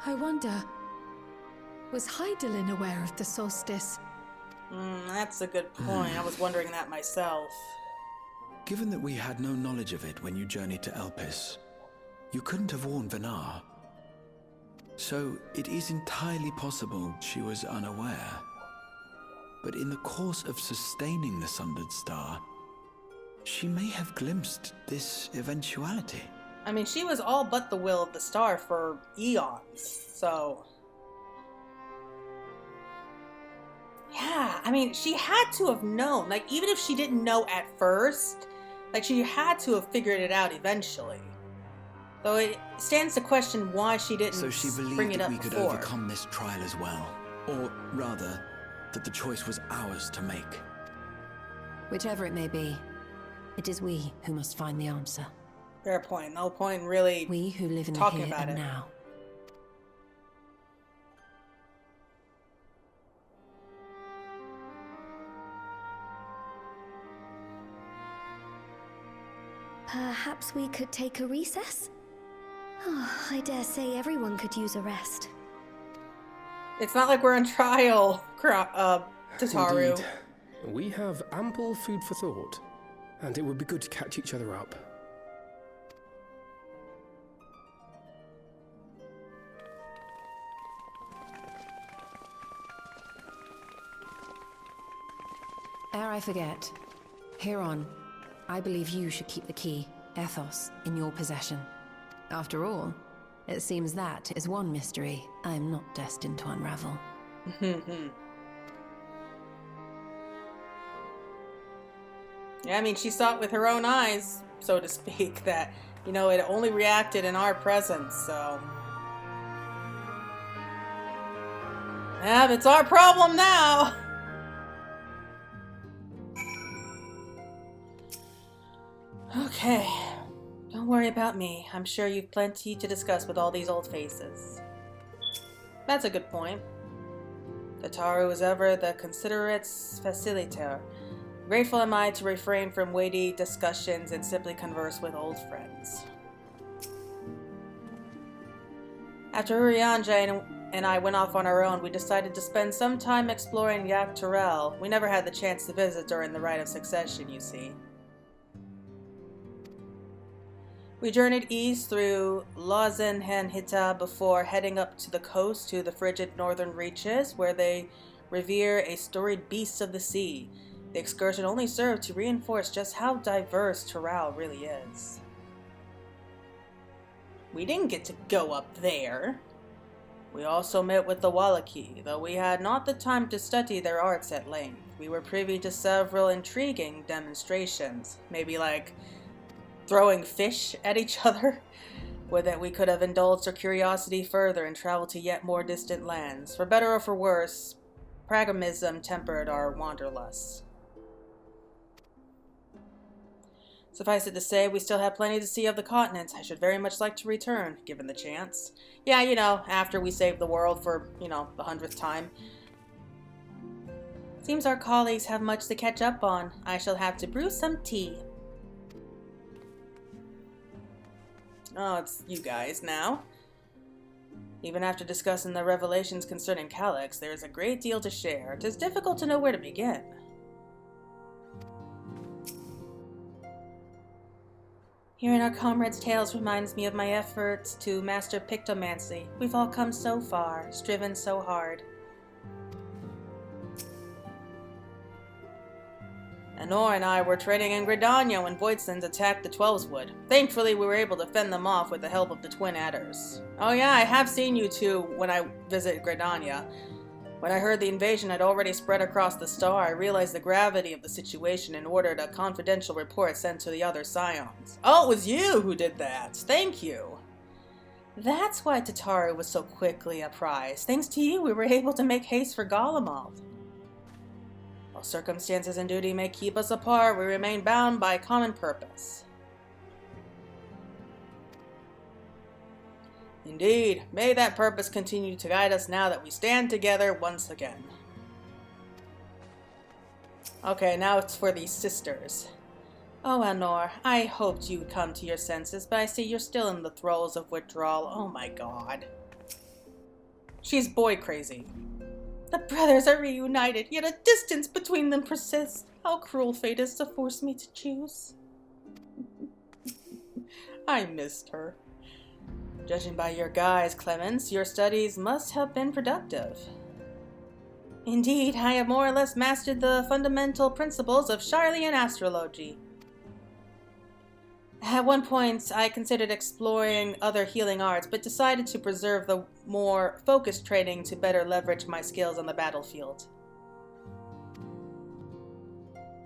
I wonder, was Hydaelyn aware of the solstice? That's a good point. I was wondering that myself. Given that we had no knowledge of it when you journeyed to Elpis, you couldn't have warned Venar. So it is entirely possible she was unaware. But in the course of sustaining the Sundered Star, she may have glimpsed this eventuality. I mean, she was all but the will of the star for eons, so... Yeah, I mean, she had to have known. Like, even if she didn't know at first, like, she had to have figured it out eventually. Though it stands to question why she didn't so she bring believed it that up we could before. overcome this trial as well. Or rather, that the choice was ours to make. Whichever it may be, it is we who must find the answer. Fair point. No point in really we who live in the talking here about and it. now. Perhaps we could take a recess? Oh, I dare say everyone could use a rest. It's not like we're on trial, Tataru. Indeed. We have ample food for thought, and it would be good to catch each other up. Ere I forget, hereon, I believe you should keep the key, Ethos, in your possession. After all, it seems that is one mystery I am not destined to unravel. Yeah, I mean, she saw it with her own eyes, so to speak, that, you know, it only reacted in our presence, so... Yeah, it's our problem now! Okay, don't worry about me. I'm sure you've plenty to discuss with all these old faces. That's a good point. Tataru is ever the considerate facilitator. Grateful am I to refrain from weighty discussions and simply converse with old friends. After Urianja and I went off on our own, we decided to spend some time exploring Yak Turel. We never had the chance to visit during the Rite of Succession, you see. We journeyed east through Lozenhenhita before heading up to the coast to the frigid northern reaches, where they revere a storied beast of the sea. The excursion only served to reinforce just how diverse Turel really is. We didn't get to go up there. We also met with the Wallaki, though we had not the time to study their arts at length. We were privy to several intriguing demonstrations, maybe like throwing fish at each other, or that we could have indulged our curiosity further and traveled to yet more distant lands. For better or for worse, pragmatism tempered our wanderlust. Suffice it to say, we still have plenty to see of the continent. I should very much like to return, given the chance. Yeah, you know, after we save the world for, you know, the 100th time. Seems our colleagues have much to catch up on. I shall have to brew some tea. Oh, it's you guys now. Even after discussing the revelations concerning Calyx, there is a great deal to share. It is difficult to know where to begin. Hearing our comrades' tales reminds me of my efforts to master pictomancy. We've all come so far, striven so hard. Enuo and I were training in Gridania when voidsent attacked the Twelveswood. Thankfully, we were able to fend them off with the help of the twin adders. Oh yeah, I have seen you two when I visited Gridania. When I heard the invasion had already spread across the star, I realized the gravity of the situation and ordered a confidential report sent to the other scions. Oh, it was you who did that. Thank you. That's why Tataru was so quickly apprised. Thanks to you, we were able to make haste for Garlemald. While circumstances and duty may keep us apart, we remain bound by common purpose. Indeed, may that purpose continue to guide us now that we stand together once again. Okay, now it's for these sisters. Oh, Anor, I hoped you'd come to your senses, but I see you're still in the throes of withdrawal. Oh my god. She's boy crazy. The brothers are reunited, yet a distance between them persists. How cruel fate is to force me to choose. I missed her. Judging by your guise, Clemens, your studies must have been productive. Indeed, I have more or less mastered the fundamental principles of Charlian astrology. At one point, I considered exploring other healing arts, but decided to preserve the more focused training to better leverage my skills on the battlefield.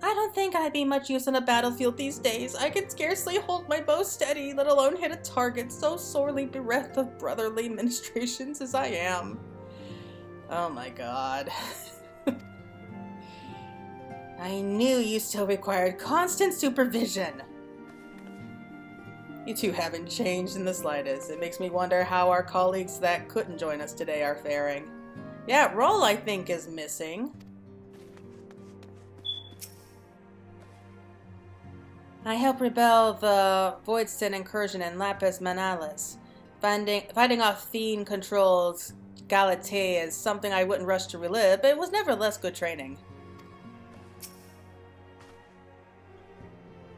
I don't think I'd be much use on a battlefield these days. I can scarcely hold my bow steady, let alone hit a target so sorely bereft of brotherly ministrations as I am. Oh my god. I knew you still required constant supervision. You two haven't changed in the slightest. It makes me wonder how our colleagues that couldn't join us today are faring. Yeah, Roll, I think, is missing. I helped repel the voidsent incursion in Lapis Manalis. Fighting off fiend-controlled Galatea is something I wouldn't rush to relive, but it was nevertheless good training.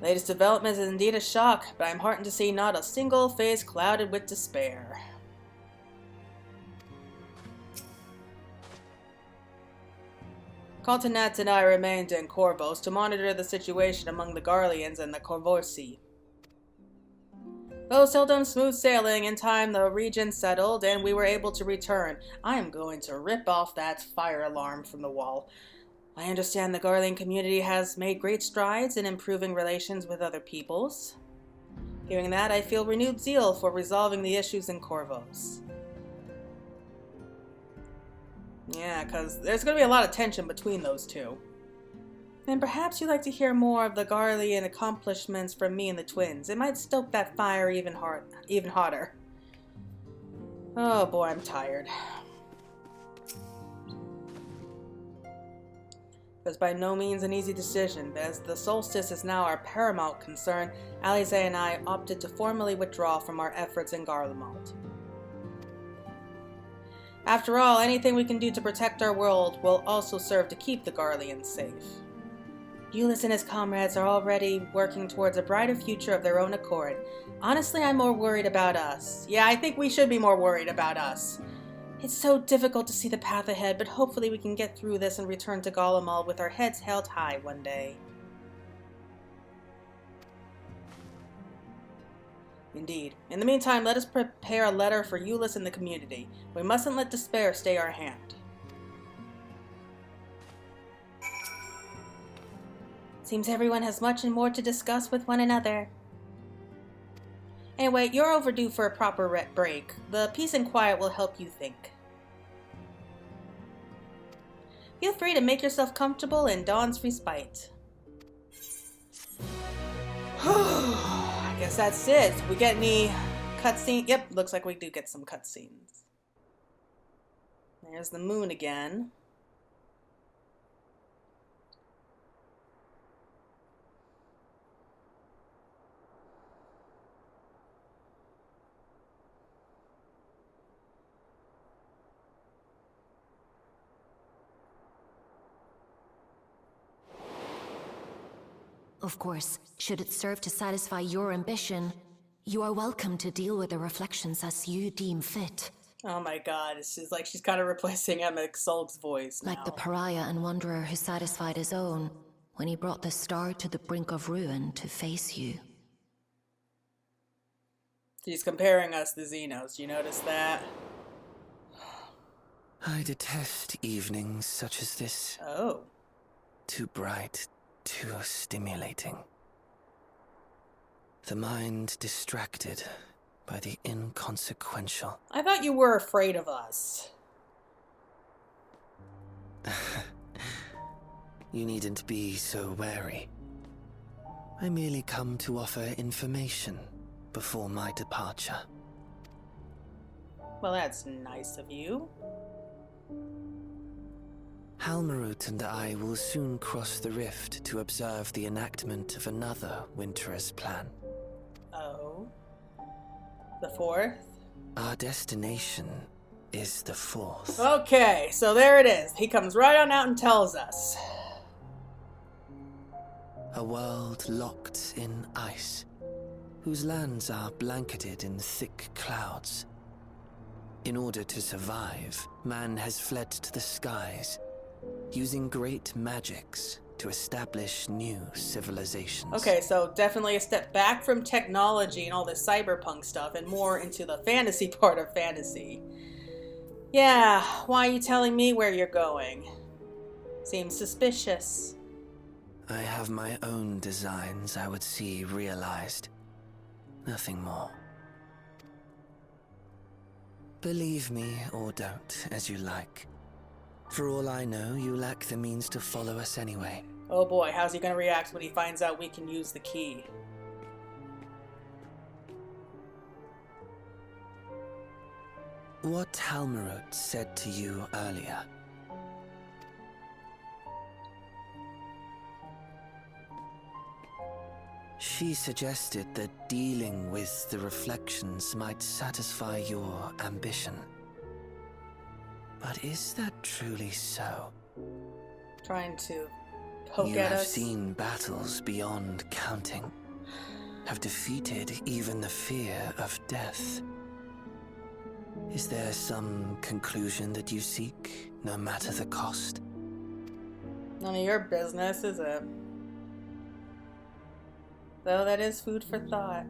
Latest development is indeed a shock, but I'm heartened to see not a single face clouded with despair. Continat and I remained in Corvos to monitor the situation among the Garleans and the Corvosi. Though seldom smooth sailing, in time the region settled and we were able to return. I am going to rip off that fire alarm from the wall. I understand the Garlean community has made great strides in improving relations with other peoples. Hearing that, I feel renewed zeal for resolving the issues in Corvos. Yeah, because there's going to be a lot of tension between those two. And perhaps you'd like to hear more of the Garlean accomplishments from me and the twins. It might stoke that fire even hotter. Oh boy, I'm tired. It was by no means an easy decision, but as the solstice is now our paramount concern, Alize and I opted to formally withdraw from our efforts in Garlemald. After all, anything we can do to protect our world will also serve to keep the Garleans safe. Ulyss and his comrades are already working towards a brighter future of their own accord. Honestly, I'm more worried about us. Yeah, I think we should be more worried about us. It's so difficult to see the path ahead, but hopefully we can get through this and return to Garlemald with our heads held high one day. Indeed. In the meantime, let us prepare a letter for Ulyss and the community. We mustn't let despair stay our hand. Seems everyone has much and more to discuss with one another. Anyway, you're overdue for a proper break. The peace and quiet will help you think. Feel free to make yourself comfortable in Dawn's respite. I guess that's it. We get any cutscene? Yep, looks like we do get some cutscenes. There's the moon again. Of course, should it serve to satisfy your ambition, you are welcome to deal with the reflections as you deem fit. Oh my god, it's just like she's kind of replacing Emma Xulk's voice now. Like the pariah and wanderer who satisfied his own when he brought the star to the brink of ruin to face you. She's comparing us to Xenos, you notice that? I detest evenings such as this. Oh. Too bright, too stimulating. The mind distracted by the inconsequential. I thought you were afraid of us. You needn't be so wary. I merely come to offer information before my departure. Well, that's nice of you. Halmarut and I will soon cross the rift to observe the enactment of another Winter's plan. Oh. The 4th? Our destination is the 4th. Okay, so there it is. He comes right on out and tells us. A world locked in ice, whose lands are blanketed in thick clouds. In order to survive, man has fled to the skies, using great magics to establish new civilizations. Okay, so definitely a step back from technology and all this cyberpunk stuff and more into the fantasy part of fantasy. Yeah, why are you telling me where you're going? Seems suspicious. I have my own designs I would see realized. Nothing more. Believe me or don't, as you like. For all I know, you lack the means to follow us anyway. Oh boy, how's he gonna react when he finds out we can use the key? What Halmarut said to you earlier. She suggested that dealing with the reflections might satisfy your ambition. But is that truly so? Trying to poke you at have us? seen battles beyond counting, have defeated even the fear of death. Is there some conclusion that you seek, no matter the cost? None of your business, is it? Though that is food for thought.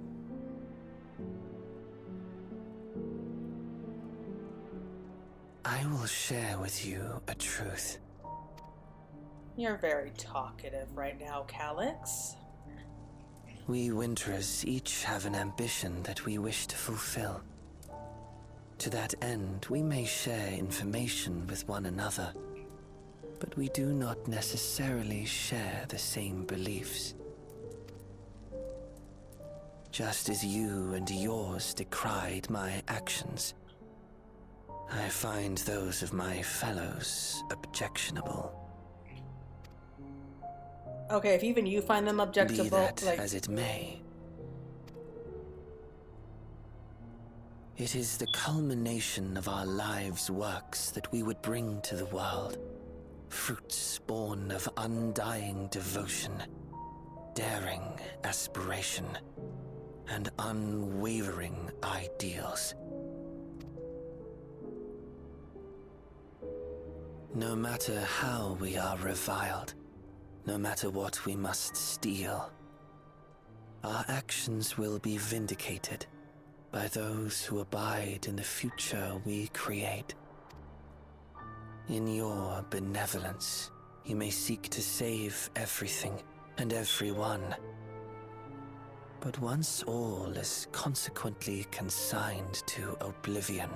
I will share with you a truth. You're very talkative right now, Calyx. We Winterers each have an ambition that we wish to fulfill. To that end, we may share information with one another, but we do not necessarily share the same beliefs. Just as you and yours decried my actions, I find those of my fellows objectionable. Okay, if even you find them objectionable, be that as it may, it is the culmination of our lives' works that we would bring to the world. Fruits born of undying devotion, daring aspiration, and unwavering ideals. No matter how we are reviled, no matter what we must steal, our actions will be vindicated by those who abide in the future we create. In your benevolence, you may seek to save everything and everyone. But once all is consequently consigned to oblivion,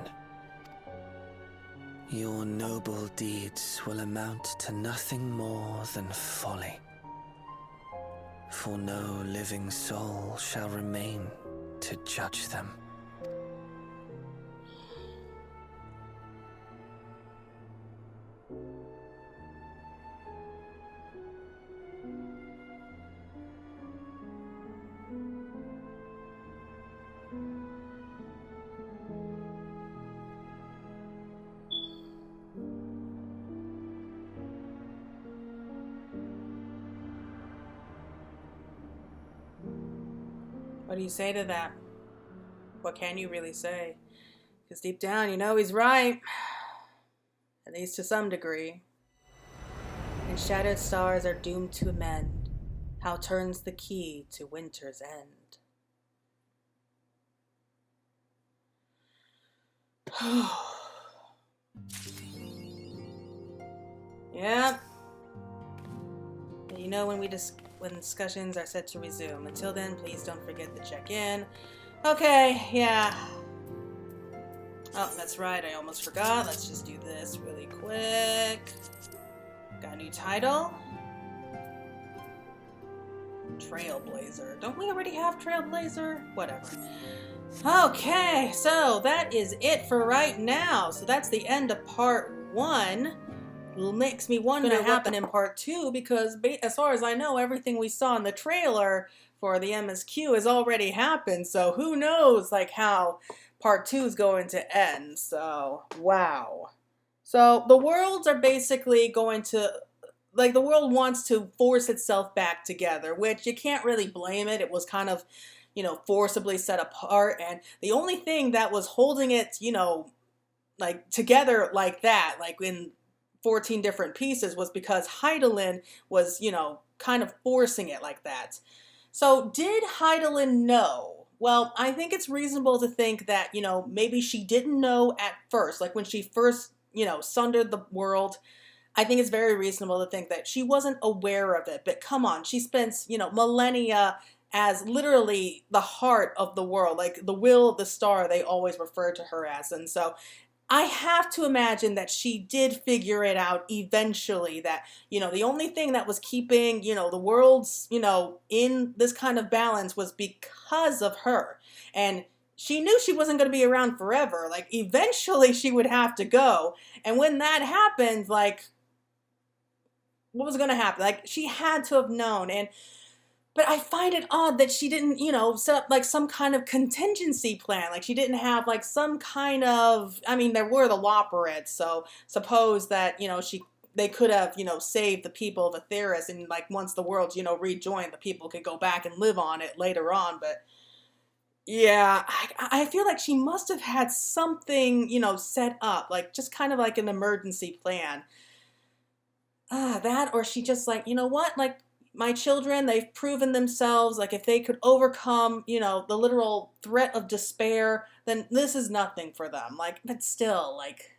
your noble deeds will amount to nothing more than folly. For no living soul shall remain to judge them. What do you say to that? What can you really say? Because deep down, you know he's right. At least to some degree. And shattered stars are doomed to amend. How turns the key to winter's end? Yeah. And you know when discussions are set to resume. Until then, please don't forget to check in. Okay, yeah. Oh, that's right, I almost forgot. Let's just do this really quick. Got a new title. Trailblazer. Don't we already have Trailblazer? Whatever. Okay, so that is it for right now. So that's the end of part 1. It makes me wonder what happened in part 2, because as far as I know, everything we saw in the trailer for the MSQ has already happened. So who knows, like, how part 2 is going to end. So, wow. So the worlds are basically going to, like, the world wants to force itself back together, which you can't really blame it. It was kind of, you know, forcibly set apart. And the only thing that was holding it, you know, like, together like that, like in 14 different pieces, was because Heidelin was, you know, kind of forcing it like that. So did Heidelin know? Well, I think it's reasonable to think that, you know, maybe she didn't know at first, like when she first, you know, sundered the world. I think it's very reasonable to think that she wasn't aware of it. But come on, she spends, you know, millennia as literally the heart of the world, like the will of the star, they always refer to her as. And so I have to imagine that she did figure it out eventually, that, you know, the only thing that was keeping, you know, the worlds, you know, in this kind of balance was because of her. And she knew she wasn't going to be around forever. Like, eventually she would have to go. And when that happened, like, what was going to happen? Like, she had to have known. But I find it odd that she didn't, you know, set up like some kind of contingency plan. Like, she didn't have like some kind of, I mean, there were the Loporrits, so suppose that, you know, they could have, you know, saved the people of Aetheris, and like once the world's, you know, rejoined, the people could go back and live on it later on. But yeah, I feel like she must have had something, you know, set up, like just kind of like an emergency plan. That, or she just like, you know what, like, my children, they've proven themselves, like if they could overcome, you know, the literal threat of despair, then this is nothing for them. Like, but still, like,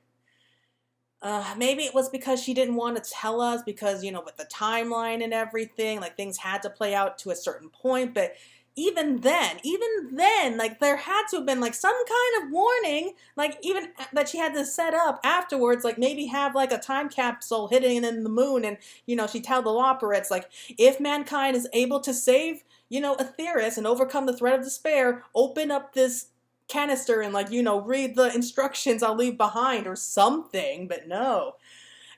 maybe it was because she didn't want to tell us because, you know, with the timeline and everything, like things had to play out to a certain point. But even then, like there had to have been like some kind of warning, like even that she had to set up afterwards, like maybe have like a time capsule hidden in the moon, and, you know, she tell the Loporrits, like, if mankind is able to save, you know, Aetheris and overcome the threat of despair, open up this canister and, like, you know, read the instructions I'll leave behind or something. But no.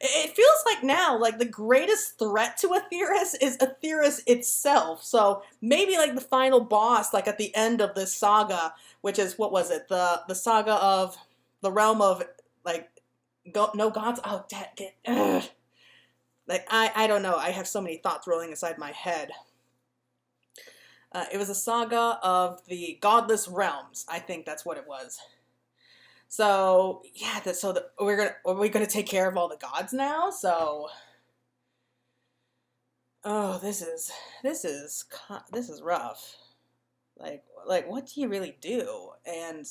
It feels like now, like, the greatest threat to Aetheris is Aetheris itself. So maybe, like, the final boss, like, at the end of this saga, which is, what was it? The saga of the realm of, like, no gods? Oh, like, I don't know. I have so many thoughts rolling inside my head. It was a saga of the godless realms. I think that's what it was. So yeah, are we gonna take care of all the gods now? So, oh, this is rough. Like what do you really do? And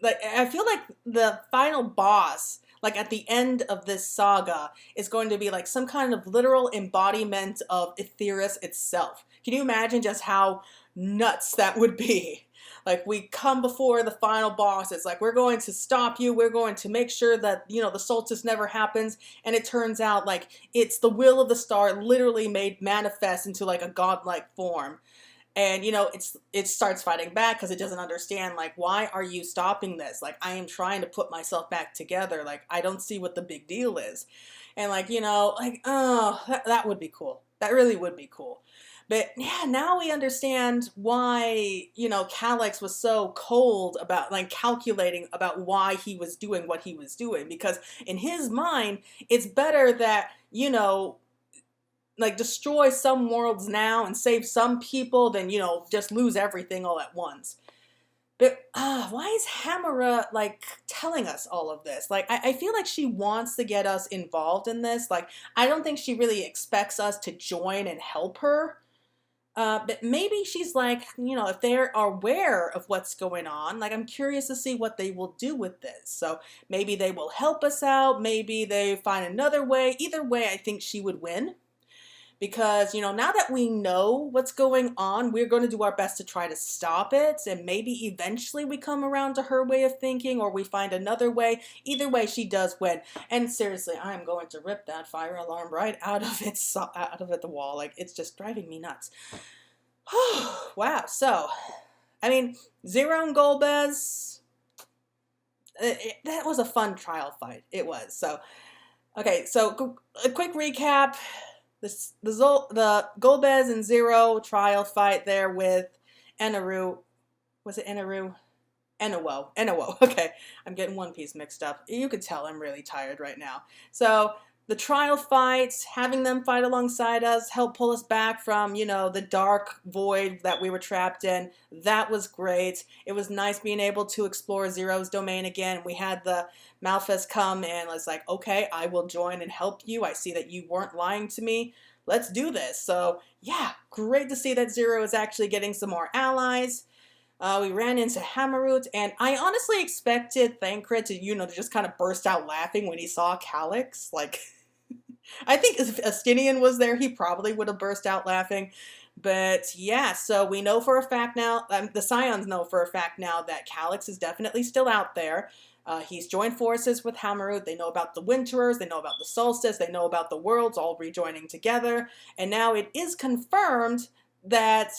like, I feel like the final boss, like at the end of this saga, is going to be like some kind of literal embodiment of Aetheris itself. Can you imagine just how nuts that would be? Like, we come before the final boss, it's like, we're going to stop you, we're going to make sure that, you know, the solstice never happens, and it turns out, like, it's the will of the star literally made manifest into, like, a godlike form. And, you know, it starts fighting back because it doesn't understand, like, why are you stopping this? Like, I am trying to put myself back together, like, I don't see what the big deal is. And, like, you know, like, oh, that would be cool. That really would be cool. But yeah, now we understand why, you know, Calyx was so cold about, like, calculating about why he was doing what he was doing. Because in his mind, it's better that, you know, like destroy some worlds now and save some people than, just lose everything all at once. But why is Halmarut like telling us all of this? Like, I feel like she wants to get us involved in this. Like, I don't think she really expects us to join and help her. But maybe she's like, if they're aware of what's going on, like, I'm curious to see what they will do with this. So maybe they will help us out. Maybe they find another way. Either way, I think she would win. Because, now that we know what's going on, we're going to do our best to try to stop it. And maybe eventually we come around to her way of thinking, or we find another way. Either way, she does win. And seriously, I'm going to rip that fire alarm right out of the wall. Like, it's just driving me nuts. Wow. So, I mean, Zero and Golbez, that was a fun trial fight. It was. So, okay. So, a quick recap. The Golbez and Zero trial fight there with Enuo. Was it Enuo? Enuo. Okay, I'm getting One Piece mixed up. You could tell I'm really tired right now. So the trial fights, having them fight alongside us, help pull us back from, the dark void that we were trapped in. That was great. It was nice being able to explore Zero's domain again. We had the Malphas come and was like, okay, I will join and help you. I see that you weren't lying to me. Let's do this. So yeah, great to see that Zero is actually getting some more allies. We ran into Halmarut, and I honestly expected Thancred to, to just kind of burst out laughing when he saw Calyx. Like, I think if Estinian was there, he probably would have burst out laughing. But yeah, so we know for a fact now, the Scions know for a fact now that Calyx is definitely still out there. He's joined forces with Halmarut. They know about the Winterers. They know about the Solstice. They know about the worlds all rejoining together. And now it is confirmed that,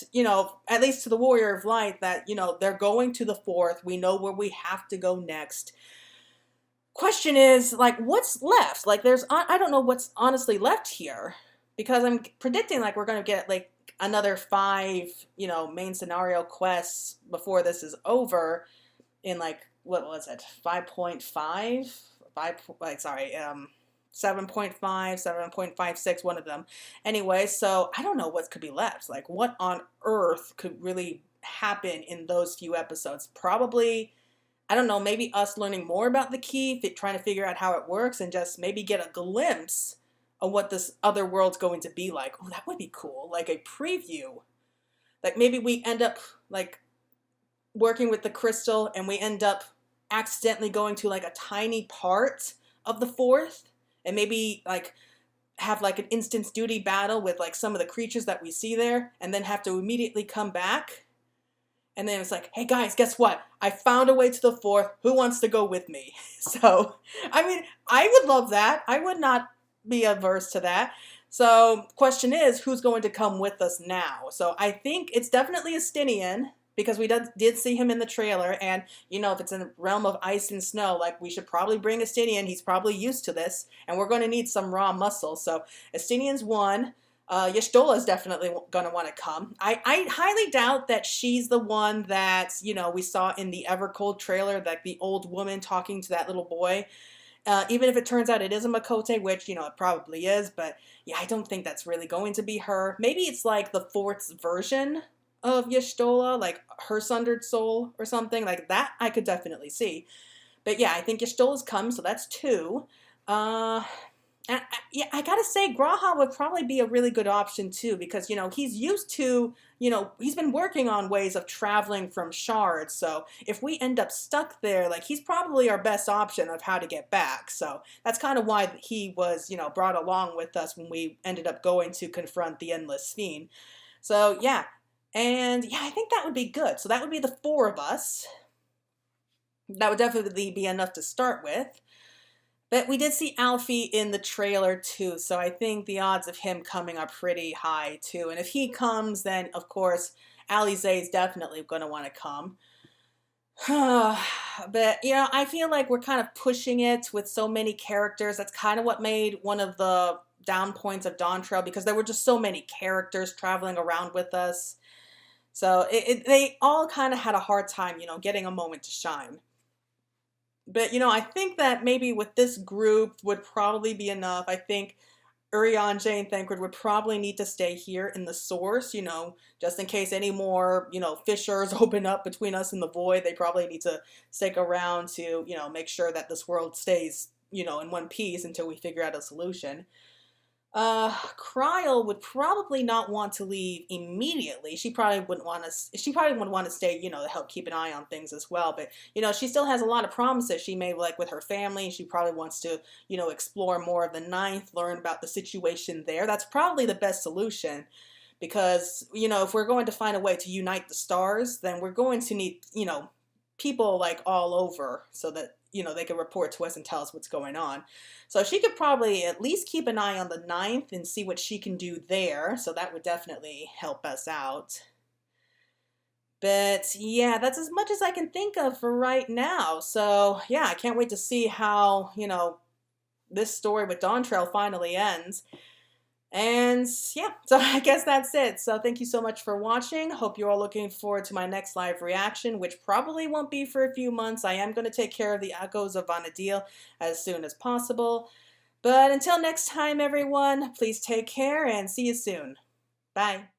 at least to the Warrior of Light, that, they're going to the 4th. We know where we have to go next. Question is, like, what's left? Like, I don't know what's honestly left here, because I'm predicting, like, we're going to get, like, another 5, main scenario quests before this is over in, like, what was it? 5.5? 7.5, 7.56, one of them. Anyway, so I don't know what could be left. Like, what on earth could really happen in those few episodes? Probably, I don't know, maybe us learning more about the key, trying to figure out how it works, and just maybe get a glimpse of what this other world's going to be like. Oh, that would be cool. Like a preview. Like, maybe we end up, like, working with the crystal, and we end up accidentally going to, like, a tiny part of the 4th. And maybe, like, have, like, an instance duty battle with, like, some of the creatures that we see there, and then have to immediately come back. And then it's like, hey, guys, guess what? I found a way to the 4th. Who wants to go with me? So, I mean, I would love that. I would not be averse to that. So, question is, who's going to come with us now? So, I think it's definitely Estinian, because we did see him in the trailer, and, if it's in the realm of ice and snow, like, we should probably bring Estinian. He's probably used to this, and we're going to need some raw muscle. So, Estinian's one. Y'shtola is definitely going to want to come. I highly doubt that she's the one that, we saw in the Evercold trailer, like the old woman talking to that little boy. Even if it turns out it is a Makote, which, it probably is, but yeah, I don't think that's really going to be her. Maybe it's like the 4th's version of Y'shtola, like her Sundered Soul or something like that. I could definitely see. But yeah, I think Y'shtola's come, so that's 2. Yeah, I gotta say, Graha would probably be a really good option too, because, he's used to, he's been working on ways of traveling from shards. So if we end up stuck there, like, he's probably our best option of how to get back. So that's kind of why he was, brought along with us when we ended up going to confront the Endless Fiend. So yeah. And yeah, I think that would be good. So that would be the 4 of us. That would definitely be enough to start with. But we did see Alfie in the trailer too, so I think the odds of him coming are pretty high too. And if he comes, then of course Alize is definitely going to want to come. But, I feel like we're kind of pushing it with so many characters. That's kind of what made one of the down points of Dawn Trail, because there were just so many characters traveling around with us. So they all kind of had a hard time, getting a moment to shine. But, I think that maybe with this group would probably be enough. I think Urian Jane Thancred would probably need to stay here in the source, you know, just in case any more, you know, fissures open up between us and the void. They probably need to stick around to, you know, make sure that this world stays, you know, in one piece until we figure out a solution. Kryl would probably not want to leave immediately. She probably would want to stay, you know, to help keep an eye on things as well. But, you know, she still has a lot of promises she made, like with her family. She probably wants to, you know, explore more of the ninth, learn about the situation there. That's probably the best solution. Because, you know, if we're going to find a way to unite the stars, then we're going to need, you know, people like all over so that, you know, they can report to us and tell us what's going on. So she could probably at least keep an eye on the ninth and see what she can do there. So that would definitely help us out. But yeah, that's as much as I can think of for right now. So yeah, I can't wait to see how, you know, this story with Dawntrail finally ends. And yeah, so I guess that's it. So thank you so much for watching. Hope you're all looking forward to my next live reaction, which probably won't be for a few months. I am going to take care of the Echoes of Vana'diel as soon as possible. But until next time, everyone, please take care and see you soon. Bye.